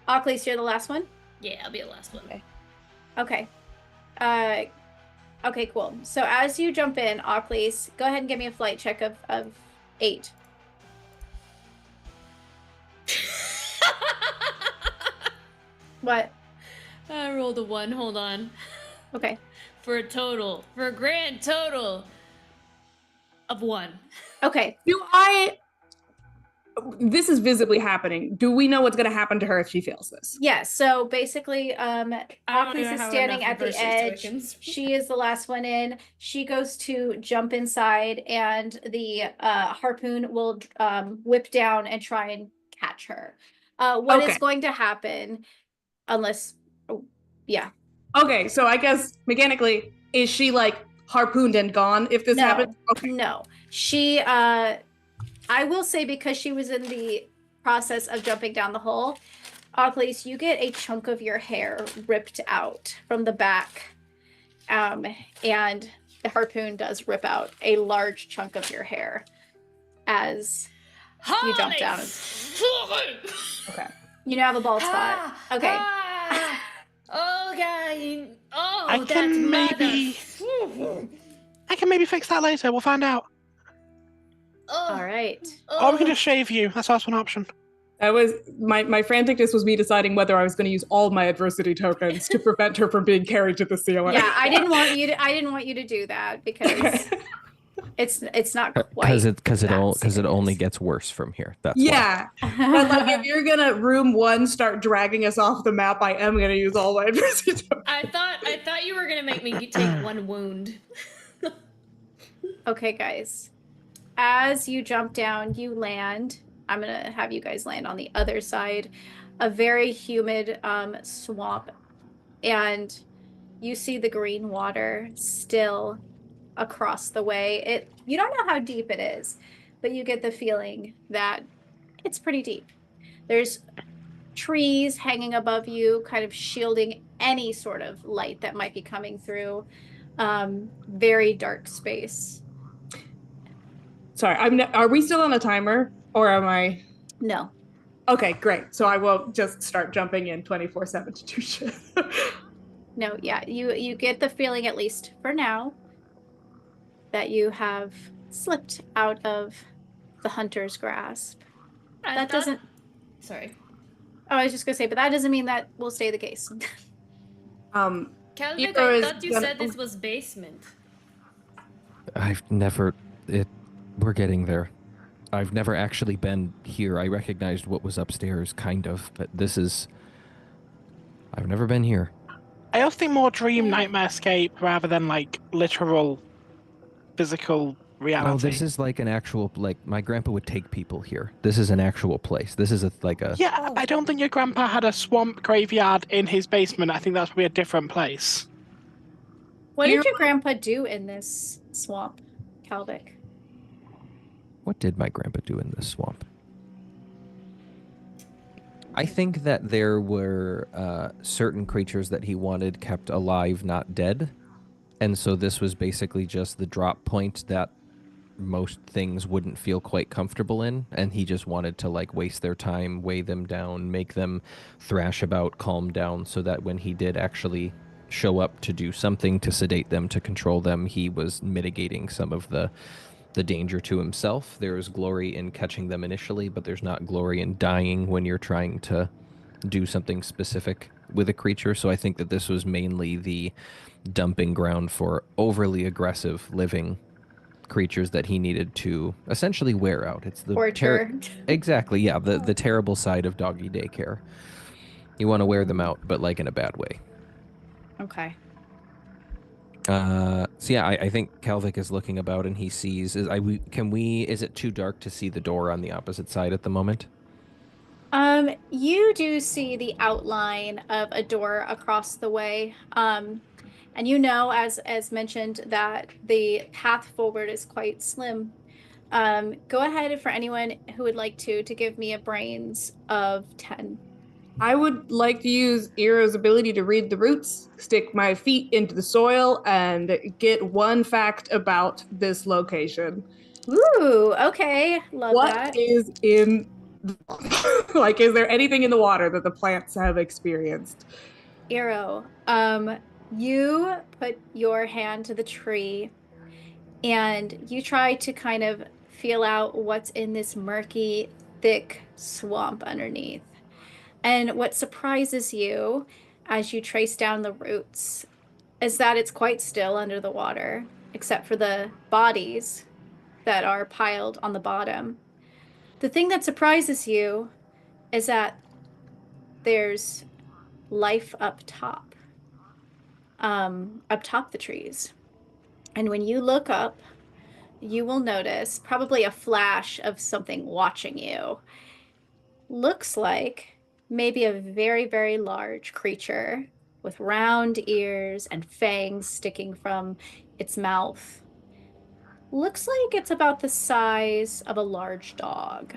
Ockley's, you're the last one. Yeah, I'll be the last one. Okay. Okay, cool. So as you jump in, Ockley's, go ahead and give me a flight check of 8. What? I rolled a 1. Hold on. Okay. For a grand total of 1. Okay. This is visibly happening. Do we know what's going to happen to her if she fails this? Yeah, so basically, I don't Ockley's even is have standing enough at the reverse edge. tokens. She is the last one in. She goes to jump inside, and the harpoon will whip down and try and catch her. What is Okay. going to happen, unless, yeah. Okay, so I guess mechanically, is she like harpooned and gone if this No. happens? Okay. No, she, I will say, because she was in the process of jumping down the hole, Ockley's, you get a chunk of your hair ripped out from the back. And the harpoon does rip out a large chunk of your hair as you jump down. Okay. You now have a bald spot. Okay. Oh, God. Oh, I can maybe fix that later. We'll find out. Oh, All right. Or we can just shave you. That's also an option. I was my franticness was me deciding whether I was going to use all my adversity tokens to prevent her from being carried to the ceiling. Yeah, I didn't want you to do that because it's not quite Because it only serious. gets worse from here. That's why. Yeah. But like if you're gonna room 1 start dragging us off the map, I am gonna use all my adversity tokens. I thought you were gonna make me take 1 wound. Okay, guys. As you jump down, you land. I'm gonna have you guys land on the other side, a very humid swamp, and you see the green water still across the way. You don't know how deep it is, but you get the feeling that it's pretty deep. There's trees hanging above you, kind of shielding any sort of light that might be coming through. Very dark space. Sorry, are we still on a timer or am I? No. Okay, great. So I will just start jumping in 24/7 to do shit. No, yeah, you get the feeling, at least for now, that you have slipped out of the hunter's grasp. That doesn't. Sorry. Oh, I was just gonna say, but that doesn't mean that will stay the case. Calvin, Ego I is thought you gonna- said this was basement. We're getting there. I've never actually been here. I recognized what was upstairs, kind of, but I've never been here. I also think more dream nightmare escape rather than like literal physical reality. Oh, this is like an actual, like, my grandpa would take people here. This is an actual place. This is Yeah, I don't think your grandpa had a swamp graveyard in his basement. I think that's probably a different place. What did your grandpa do in this swamp, Calvic? What did my grandpa do in this swamp? I think that there were certain creatures that he wanted kept alive, not dead. And so this was basically just the drop point that most things wouldn't feel quite comfortable in. And he just wanted to like waste their time, weigh them down, make them thrash about, calm down, so that when he did actually show up to do something to sedate them, to control them, he was mitigating some of the the danger to himself. There is glory in catching them initially, but there's not glory in dying when you're trying to do something specific with a creature. So I think that this was mainly the dumping ground for overly aggressive living creatures that he needed to essentially wear out. It's the Torture. Exactly, yeah, the terrible side of doggy daycare. You want to wear them out, but like in a bad way. Okay. So yeah, I think Kalvik is looking about and he sees. Is it too dark to see the door on the opposite side at the moment? You do see the outline of a door across the way. And you know, as mentioned, that the path forward is quite slim. Go ahead for anyone who would like to give me a brains of 10. I would like to use Eero's ability to read the roots, stick my feet into the soil, and get one fact about this location. Ooh, okay. Love that. What is in like, is there anything in the water that the plants have experienced? Eero, you put your hand to the tree and you try to kind of feel out what's in this murky, thick swamp underneath. And what surprises you as you trace down the roots is that it's quite still under the water, except for the bodies that are piled on the bottom. The thing that surprises you is that there's life up top the trees. And when you look up, you will notice probably a flash of something watching you. Looks like maybe a very, very large creature with round ears and fangs sticking from its mouth. Looks like it's about the size of a large dog.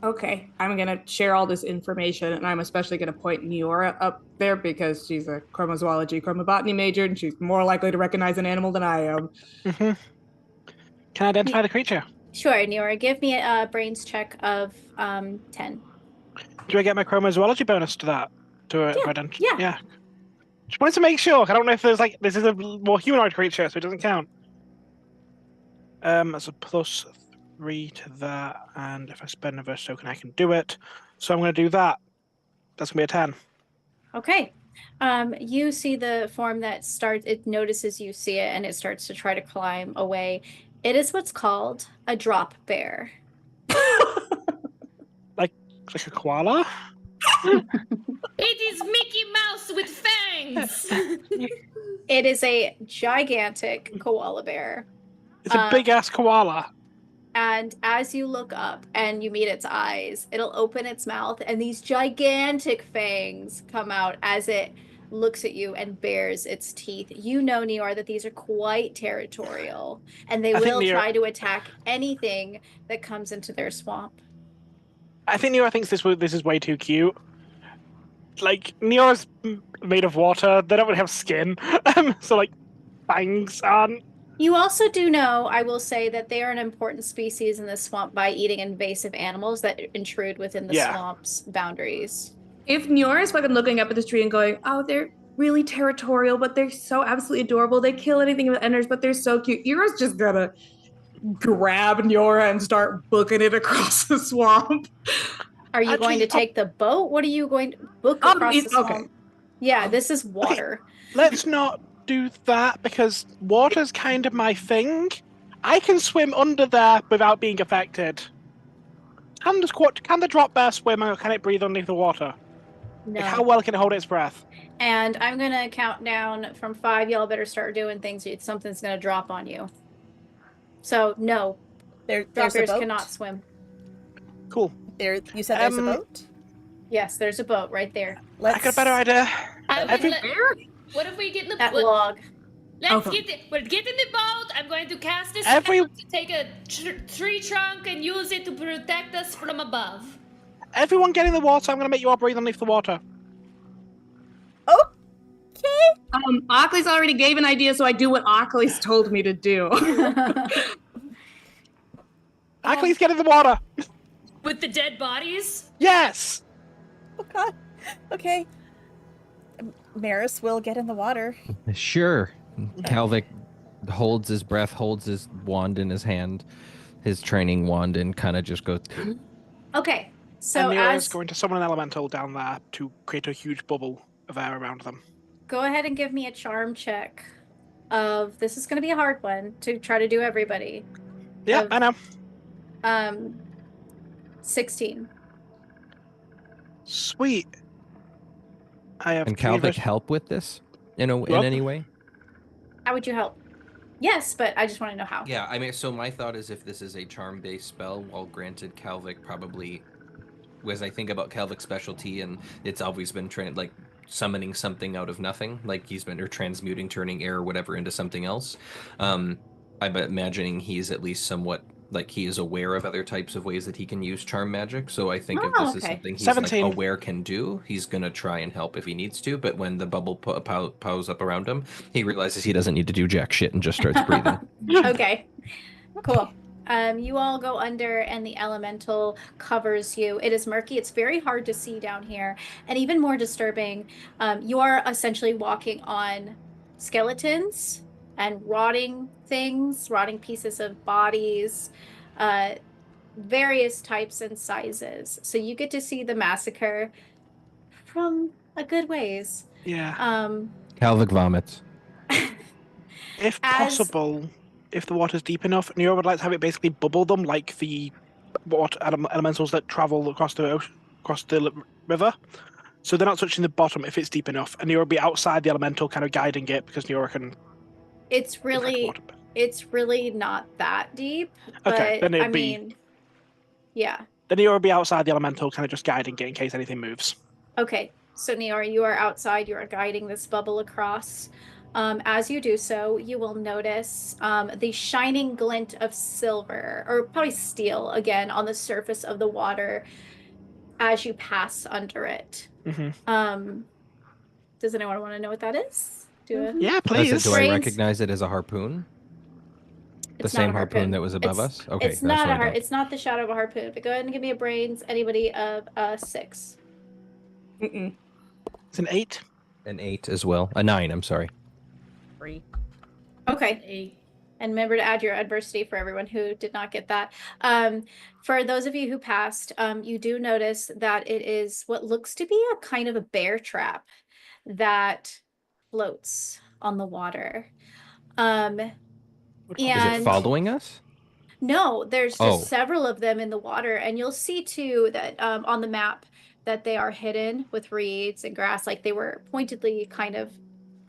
Okay, I'm gonna share all this information, and I'm especially gonna point Neora up there because she's a chromozoology, chromobotany major, and she's more likely to recognize an animal than I am. Mm-hmm. Can I identify the creature? Sure, Neora, give me a brains check of 10. Do I get my chromozoology bonus to that? Yeah. Just wanted to make sure. I don't know if there's like this is a more humanoid creature, so it doesn't count. That's a +3 to that, and if I spend a verse token, I can do it. So I'm going to do that. That's going to be a 10. Okay. You see the form that it notices you see it, and it starts to try to climb away. It is what's called a drop bear. like a koala? It is Mickey Mouse with fangs. It is a gigantic koala bear. It's a big-ass koala. And as you look up and you meet its eyes, it'll open its mouth and these gigantic fangs come out as it looks at you and bares its teeth. You know, Neora, that these are quite territorial and they will try to attack anything that comes into their swamp. I think Neora thinks this is way too cute. Like, Neora's made of water. They don't really have skin. So, like, fangs aren't. You also do know, I will say, that they are an important species in the swamp by eating invasive animals that intrude within the swamp's boundaries. If Neora is fucking looking up at this tree and going, oh, they're really territorial, but they're so absolutely adorable. They kill anything that enters, but they're so cute. Eera's just gonna grab Neora and start booking it across the swamp. Are you going to take the boat? What are you going to book across the swamp? Okay. Yeah, this is water. Okay. Let's not do that because water's kind of my thing. I can swim under there without being affected. Can the drop bear swim or can it breathe underneath the water? No. Like, how well can it hold its breath? And I'm going to count down from 5. Y'all better start doing things. Something's going to drop on you. So, no. Drop bears cannot swim. Cool. You said there's a boat? Yes, there's a boat right there. I got a better idea. What if we get in the that log? Let's get in the boat. I'm going to cast a spell to take a tree trunk and use it to protect us from above. Everyone get in the water. I'm going to make you all breathe underneath the water. Okay. Ockley's already gave an idea, so I do what Ockley's told me to do. Ockley's get in the water. With the dead bodies? Yes. Oh God. Okay. Maris will get in the water. Sure. Kalvik holds his breath, holds his wand in his hand, his training wand, and kind of just goes. Okay. So And Nero is as going to summon an elemental down there to create a huge bubble of air around them. go ahead and give me a charm check of this is going to be a hard one to try to do everybody. Yeah, I know. 16. Sweet. I have Can Calvic help with this in any way? How would you help? Yes, but I just want to know how. Yeah, I mean, so my thought is if this is a charm-based spell, well, granted, Calvic probably, as I think about Calvic's specialty, and it's always been like summoning something out of nothing, like he's been, or transmuting, turning air or whatever into something else. I'm imagining he's at least somewhat, like he is aware of other types of ways that he can use charm magic. So I think if this is something he's 17. like aware can do, he's gonna try and help if he needs to. But when the bubble pows up around him, he realizes he doesn't need to do jack shit and just starts breathing. Okay, cool. You all go under and the elemental covers you. It is murky. It's very hard to see down here. And even more disturbing, you are essentially walking on skeletons and rotting things, rotting pieces of bodies, various types and sizes. So you get to see the massacre from a good ways. Yeah. Calvic vomits. If possible, if the water's deep enough, Nero would like to have it basically bubble them like the water elementals that travel across the river. So they're not touching the bottom if it's deep enough. And Nero will be outside the elemental kind of guiding it because Nero can... It's really not that deep. Okay, but, then it'd be... Yeah. Then Nero will be outside the elemental kind of just guiding it in case anything moves. Okay, so Neora, you are outside. You are guiding this bubble across. As you do so, you will notice the shining glint of silver, or probably steel again, on the surface of the water as you pass under it. Mm-hmm. Does anyone want to know what that is? Yeah, please. Do I recognize it as a harpoon? The same harpoon that was above us? Okay. It's not it's not the shadow of a harpoon, but go ahead and give me a brains, anybody of 6. It's an 8. An 8 as well. A 9, I'm sorry. 3. Okay. 8. And remember to add your adversity for everyone who did not get that. For those of you who passed, you do notice that it is what looks to be a kind of a bear trap that floats on the water. Is it following us? No, there's just several of them in the water, and you'll see too that on the map that they are hidden with reeds and grass, like they were pointedly kind of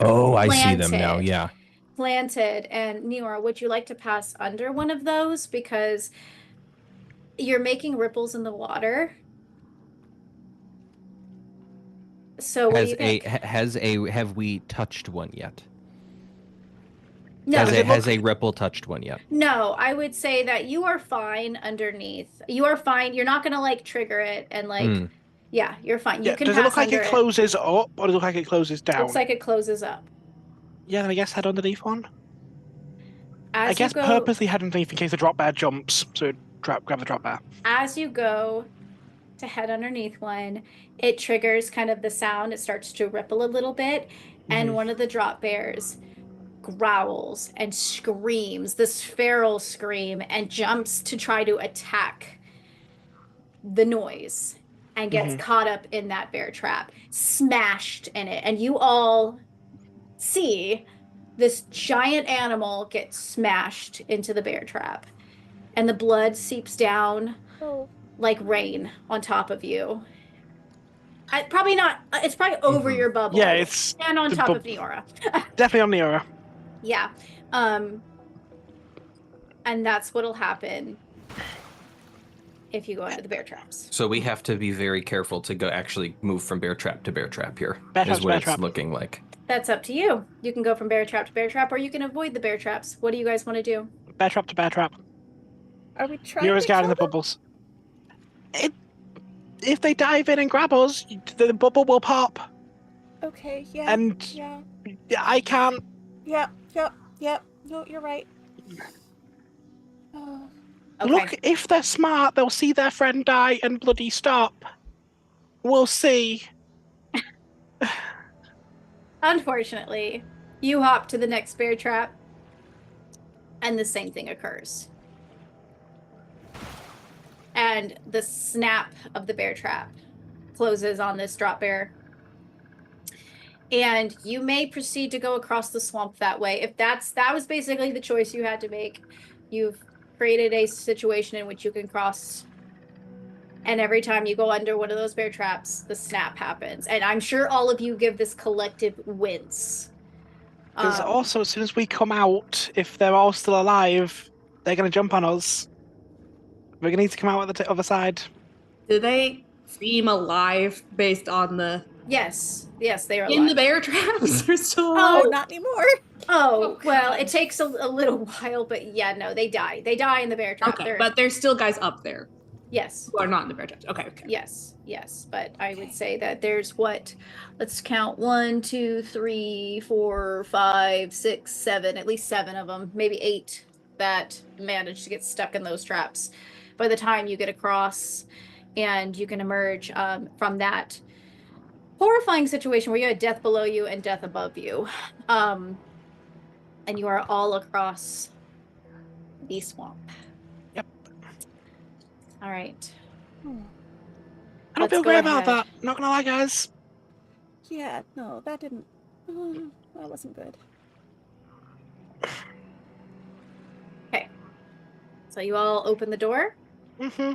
I see them now, yeah. Planted. And Neora, would you like to pass under one of those? Because you're making ripples in the water. So what do you think? Have we touched one yet? No. Has a ripple touched one yet? No, I would say that you are fine underneath. You are fine. You're not gonna like trigger it and like yeah, you're fine. You can does it look like it closes up or does it look like it closes down? Looks like it closes up. Yeah, then I guess head underneath one. As I guess purposely head underneath in case the drop bear jumps, so grab the drop bear. As you go to head underneath one, it triggers kind of the sound. It starts to ripple a little bit, and one of the drop bears growls and screams, this feral scream, and jumps to try to attack the noise and gets caught up in that bear trap, smashed in it. And you all see this giant animal get smashed into the bear trap, and the blood seeps down like rain on top of you. Probably not. It's probably over your bubble. Yeah, it's and on top of Neora. Definitely on Neora. Yeah. And that's what'll happen if you go into the bear traps. So we have to be very careful to go actually move from bear trap to bear trap here. Bear trap is what it's looking like. That's up to you. You can go from bear trap to bear trap, or you can avoid the bear traps. What do you guys want to do? Bear trap to bear trap. Are we trying Nero's guarding the bubbles. If they dive in and grab us, the bubble will pop. Okay, yeah. And yeah. I can't. Yep. No, you're right. Oh. Okay. Look, if they're smart, they'll see their friend die and bloody stop. We'll see. Unfortunately, you hop to the next bear trap. and the same thing occurs. And the snap of the bear trap closes on this drop bear. And you may proceed to go across the swamp that way. If that was basically the choice you had to make. You've created a situation in which you can cross. And every time you go under one of those bear traps, the snap happens. And I'm sure all of you give this collective wince. Because also, as soon as we come out, if they're all still alive, they're going to jump on us. We're going to need to come out at the other side. Do they seem alive based on the... Yes, they are alive. In the bear traps? They're still Oh, alive? not anymore. Oh, well, God. it takes a little while, but yeah, no, they die. They die in the bear trap. Okay, but there's still guys up there Yes. who are not in the bear traps. Okay. Yes. But I would say that there's let's count 1, 2, 3, 4, 5, 6, 7, at least 7 of them, maybe 8 that manage to get stuck in those traps. By the time you get across and you can emerge from that horrifying situation where you had death below you and death above you. And you are all across the swamp. Yep. All right. I don't feel great about that. Not gonna lie, guys. Yeah, no, that didn't. That wasn't good. Okay. So you all open the door. Mm-hmm.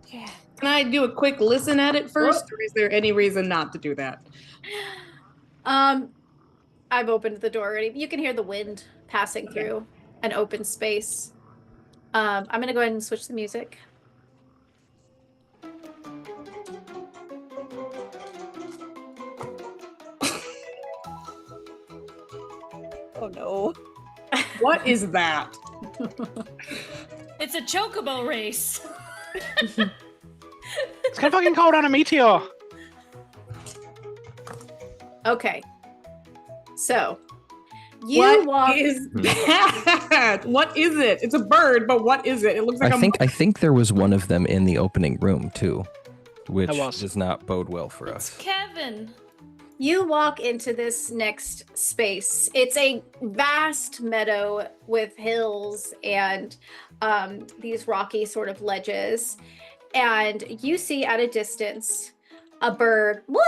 Yeah. Can I do a quick listen at it first, or is there any reason not to do that? I've opened the door already. You can hear the wind passing through an open space. I'm gonna go ahead and switch the music. Oh no. What is that? It's a chocobo race. It's gonna fucking call down a meteor. Okay. So you What walk. is that? What is it? It's a bird, but what is it? It looks like I think there was one of them in the opening room too, which There was. does not bode well for It's us. Kevin. You walk into this next space. It's a vast meadow with hills and these rocky sort of ledges. And you see at a distance a bird. What?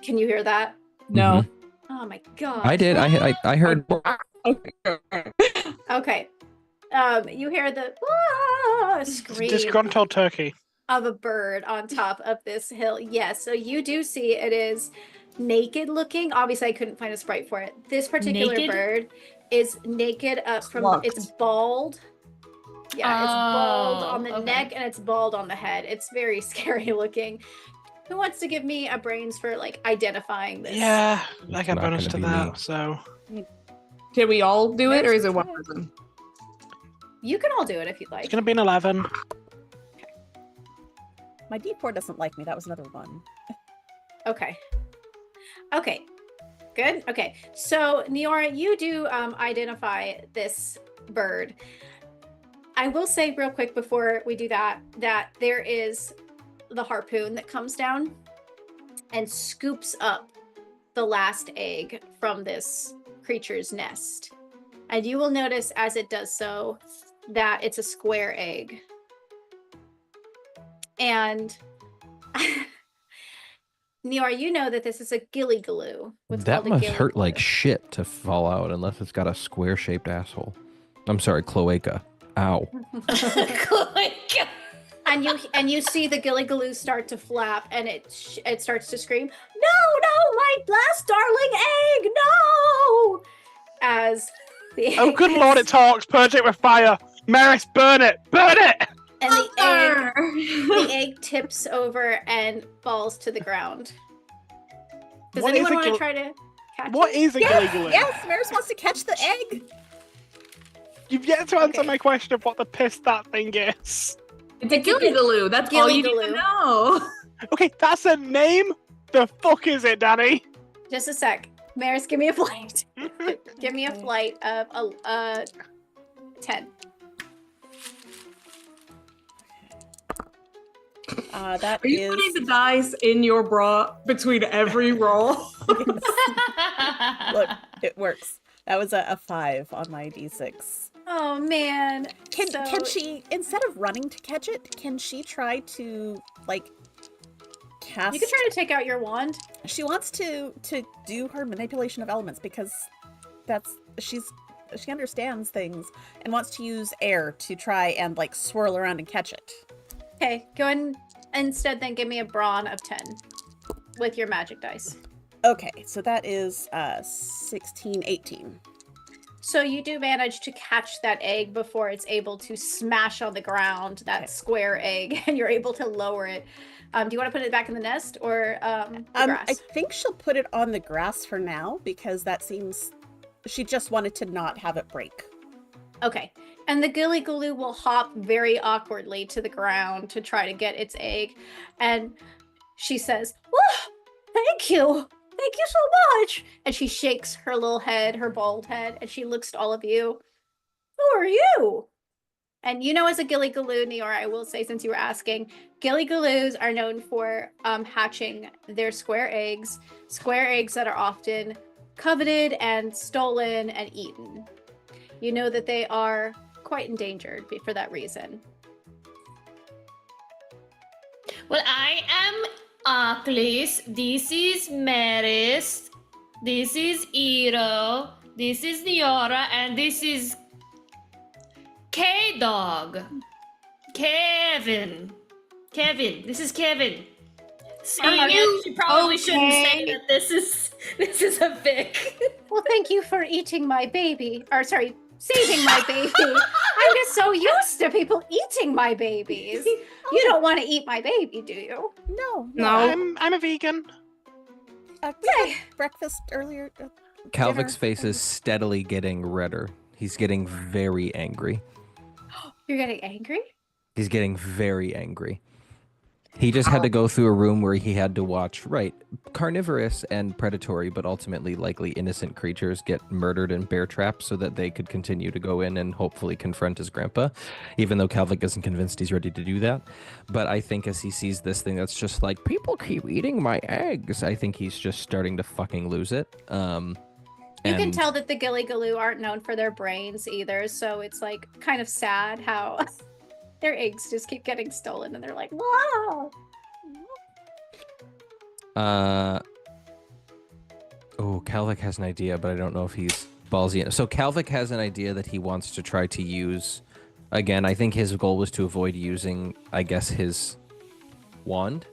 Can you hear that? No. Oh my god. I did. I heard. Okay. You hear the scream Disgruntled turkey. of a bird on top of this hill. Yes, so you do see it is naked looking. Obviously, I couldn't find a sprite for it. This particular Naked? bird is naked up from Plucked. it's bald. Yeah, it's bald on the okay. neck and it's bald on the head. It's very scary looking. Who wants to give me a brains for like identifying this? Yeah, I got not bonus gonna to be that, me. so... Can we all do it, or is it Yes, one do it. person? You can all do it if you'd It's like. gonna be an 11. My D4 doesn't like me. That was another one. Okay. Okay. Good. Okay. So, Niora, you do identify this bird. I will say real quick before we do that there is the harpoon that comes down and scoops up the last egg from this creature's nest. And you will notice as it does so that it's a square egg. And Niora, you know that this is a gilly-galoo. What's That called a must hurt gilly-galoo. like shit to fall out unless it's got a square-shaped asshole. I'm sorry, cloaca. Ow. And you see the gilly-galoo start to flap, and it starts to scream, "No, my last darling egg, no!" As the Oh, egg good is- lord, it talks! Purge it with fire! Maris, burn it! Burn it! and the egg tips over and falls to the ground. Does What is anyone a want to gil- try to catch What it? is a gilly-galoo? Yes, Maris wants to catch the egg. You've yet to answer Okay. my question of what the piss that thing is. It's a gilly-galoo. That's all you need Gilly-galoo. to know. Okay, that's a name? The fuck is it, Danny? Just a sec. Maris, give me a flight. Give me a flight of 10. That Are you is. putting the dice in your bra between every roll? Look, it works. That was a 5 on my d6. Oh man. Can she, instead of running to catch it, can she try to like cast? You can try to take out your wand. She wants to do her manipulation of elements because she understands things and wants to use air to try and like swirl around and catch it. Okay, go ahead and instead then give me a brawn of 10 with your magic dice. Okay, so that is 16, 18. So you do manage to catch that egg before it's able to smash on the ground, that square egg, and you're able to lower it. Do you want to put it back in the nest or the grass? I think she'll put it on the grass for now because that seems... She just wanted to not have it break. Okay. And the Gilly Galoo will hop very awkwardly to the ground to try to get its egg. And she says, "Whoa, thank you. Thank you so much." And she shakes her little head, her bald head, and she looks at all of you. "Who are you?" And you know, as a Gilly Galoo, Neora, I will say, since you were asking, Gilly Galoos are known for hatching their square eggs that are often coveted and stolen and eaten. You know that they are quite endangered for that reason. Well, I am Aklis. This is Maris. This is Iro. This is Neora. And this is K-Dog. Kevin. This is Kevin. You probably shouldn't say that this is a Vic. Well, thank you for eating my baby. Or sorry, saving my baby. I'm just so used to people eating my babies. You don't want to eat my baby, do you? No. I'm a vegan. We had breakfast earlier. Calvic's dinner. face is steadily getting redder. He's getting very angry. You're getting angry? He's getting very angry. He just had to go through a room where he had to watch, carnivorous and predatory, but ultimately likely innocent creatures get murdered in bear traps so that they could continue to go in and hopefully confront his grandpa, even though Calvic isn't convinced he's ready to do that. But I think as he sees this thing that's just like, people keep eating my eggs, I think he's just starting to fucking lose it. You can tell that the Gilly Galoo aren't known for their brains either, so it's like kind of sad how their eggs just keep getting stolen and they're like, wow. Calvic has an idea, but I don't know if he's ballsy. So Calvic has an idea that he wants to try to use. Again, I think his goal was to avoid using, I guess, his wand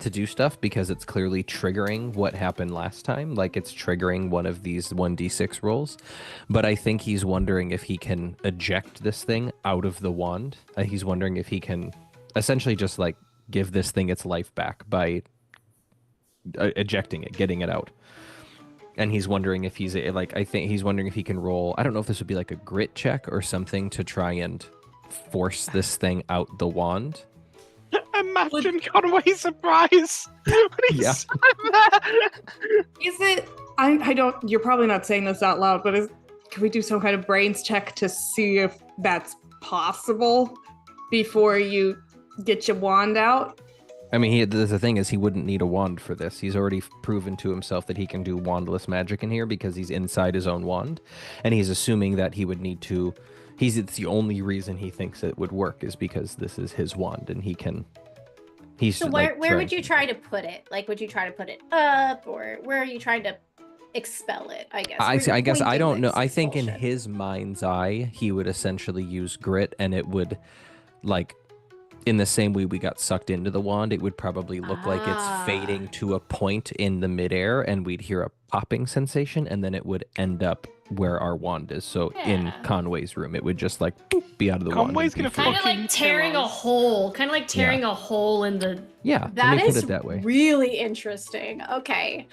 to do stuff because it's clearly triggering what happened last time. Like it's triggering one of these 1d6 rolls. But I think he's wondering if he can eject this thing out of the wand. He's wondering if he can essentially just like give this thing its life back by ejecting it, getting it out. And he's wondering if he's I think he's wondering if he can roll. I don't know if this would be like a grit check or something to try and force this thing out the wand. Imagine Conway's surprise when he's there. Is it? I don't. You're probably not saying this out loud, but can we do some kind of brains check to see if that's possible before you get your wand out? I mean, the thing is, he wouldn't need a wand for this. He's already proven to himself that he can do wandless magic in here because he's inside his own wand, and he's assuming that he would need to. It's the only reason he thinks it would work is because this is his wand, and he can. So where would you try to put it? Like, would you try to put it up, or where are you trying to expel it? I guess. I guess I don't know. I think in his mind's eye, he would essentially use grit, and it would, like, in the same way we got sucked into the wand, it would probably look like it's fading to a point in the midair, and we'd hear a popping sensation, and then it would end up where our wand is. So in Conway's room, it would just like boop, be out of the Conway's wand. Kind of like tearing a hole. Kind of like tearing a hole in the. Yeah, that is put it that way. Really interesting. Okay.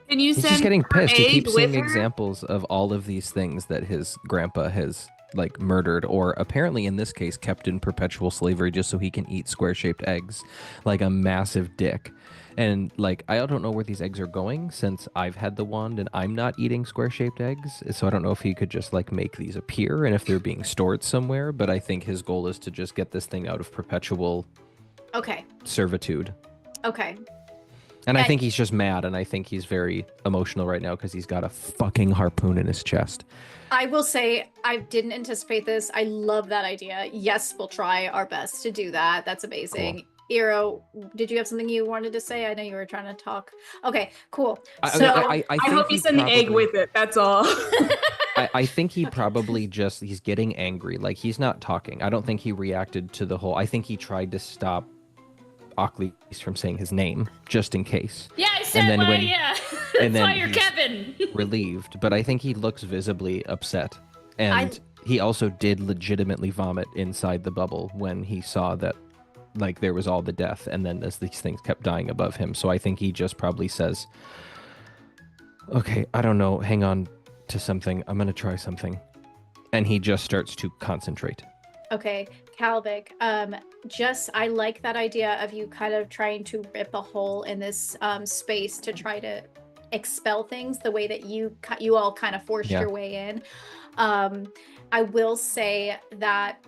Can you He's send just getting pissed. He keeps seeing her? examples of all of these things that his grandpa has like murdered, or apparently in this case kept in perpetual slavery just so he can eat square-shaped eggs, like a massive dick. And like, I don't know where these eggs are going since I've had the wand and I'm not eating square-shaped eggs. So I don't know if he could just like make these appear and if they're being stored somewhere. But I think his goal is to just get this thing out of perpetual servitude. Okay. And I think he's just mad, and I think he's very emotional right now because he's got a fucking harpoon in his chest. I will say I didn't anticipate this. I love that idea. Yes, we'll try our best to do that. That's amazing. Cool. Eero, did you have something you wanted to say? I know you were trying to talk. Okay, cool. So I hope you send an egg with it. That's all. I think he probably he's getting angry. Like, he's not talking. I don't think he reacted to the whole. I think he tried to stop Ockley from saying his name just in case. Yeah, I said and then That's why you're Kevin. Relieved, but I think he looks visibly upset. And he also did legitimately vomit inside the bubble when he saw that like there was all the death, and then as these things kept dying above him. So I think he just probably says, okay, I don't know, hang on to something. I'm gonna try something. And he just starts to concentrate. Okay, Calvic, I like that idea of you kind of trying to rip a hole in this space to try to expel things the way that you all kind of forced your way in. I will say that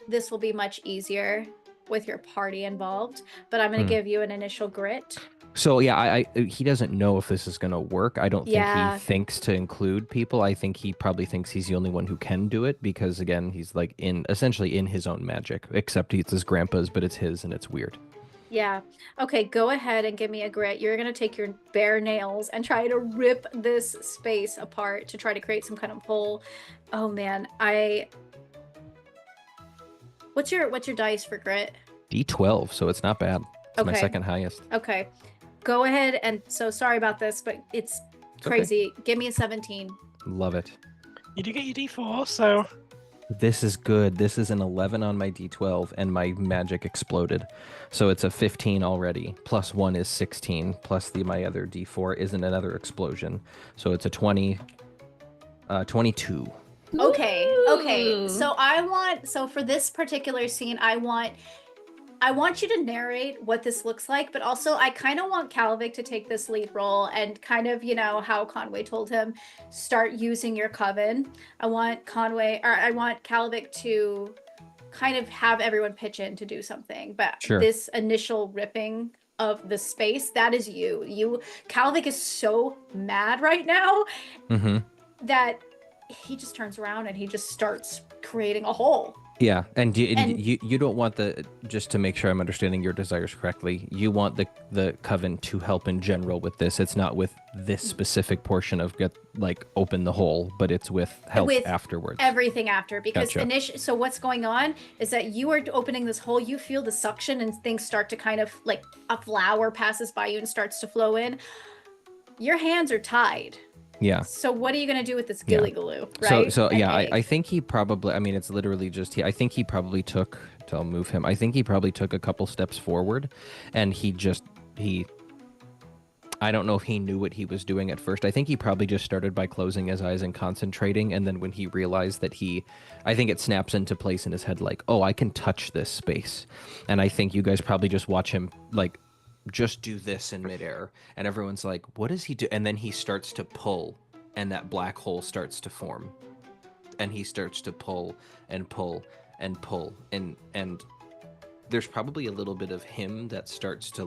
this will be much easier with your party involved, but I'm going to give you an initial grit. So yeah, he doesn't know if this is going to work. I don't think he thinks to include people. I think he probably thinks he's the only one who can do it because, again, he's like essentially in his own magic, except it's his grandpa's, but it's his and it's weird. Yeah. Okay, go ahead and give me a grit. You're going to take your bare nails and try to rip this space apart to try to create some kind of hole. Oh man, What's your dice for grit? D12, so it's not bad. It's my second highest. Okay. Go ahead and sorry about this, but it's crazy. Okay. Give me a 17. Love it. You do get your D4, so this is good. This is an 11 on my D12, and my magic exploded. So it's a 15 already. Plus 1 is 16. Plus my other D4 isn't another explosion. So it's a 22. Okay. So for this particular scene, I want you to narrate what this looks like, but also I kind of want Calvic to take this lead role and kind of, how Conway told him, start using your coven. I want Calvic to kind of have everyone pitch in to do something, but this initial ripping of the space, that is you. Calvic is so mad right now that he just turns around and he just starts creating a hole. Yeah, and you don't want just to make sure I'm understanding your desires correctly, you want the coven to help in general with this. It's not with this specific portion of open the hole, but it's with help afterwards. Everything after, because so what's going on is that you are opening this hole, you feel the suction and things start to kind of like a flower passes by you and starts to flow in. Your hands are tied. Yeah. So what are you going to do with this gilly glue, right? So I think he probably, it's literally just, I think he probably I'll move him. I think he probably took a couple steps forward and I don't know if he knew what he was doing at first. I think he probably just started by closing his eyes and concentrating. And then when he realized that I think it snaps into place in his head, like, oh, I can touch this space. And I think you guys probably just watch him just do this in midair, and everyone's like, what does he do? And then he starts to pull, and that black hole starts to form, and he starts to pull and pull and pull, and there's probably a little bit of him that starts to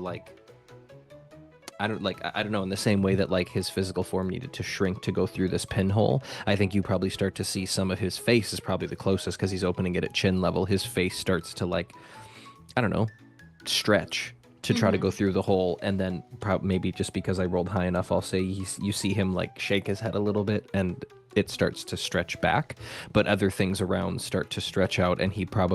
I don't know, in the same way that his physical form needed to shrink to go through this pinhole. I think you probably start to see some of his face is probably the closest because he's opening it at chin level. His face starts to I don't know, stretch to try to go through the hole, and then maybe just because I rolled high enough, I'll say you see him shake his head a little bit, and it starts to stretch back, but other things around start to stretch out, and he probably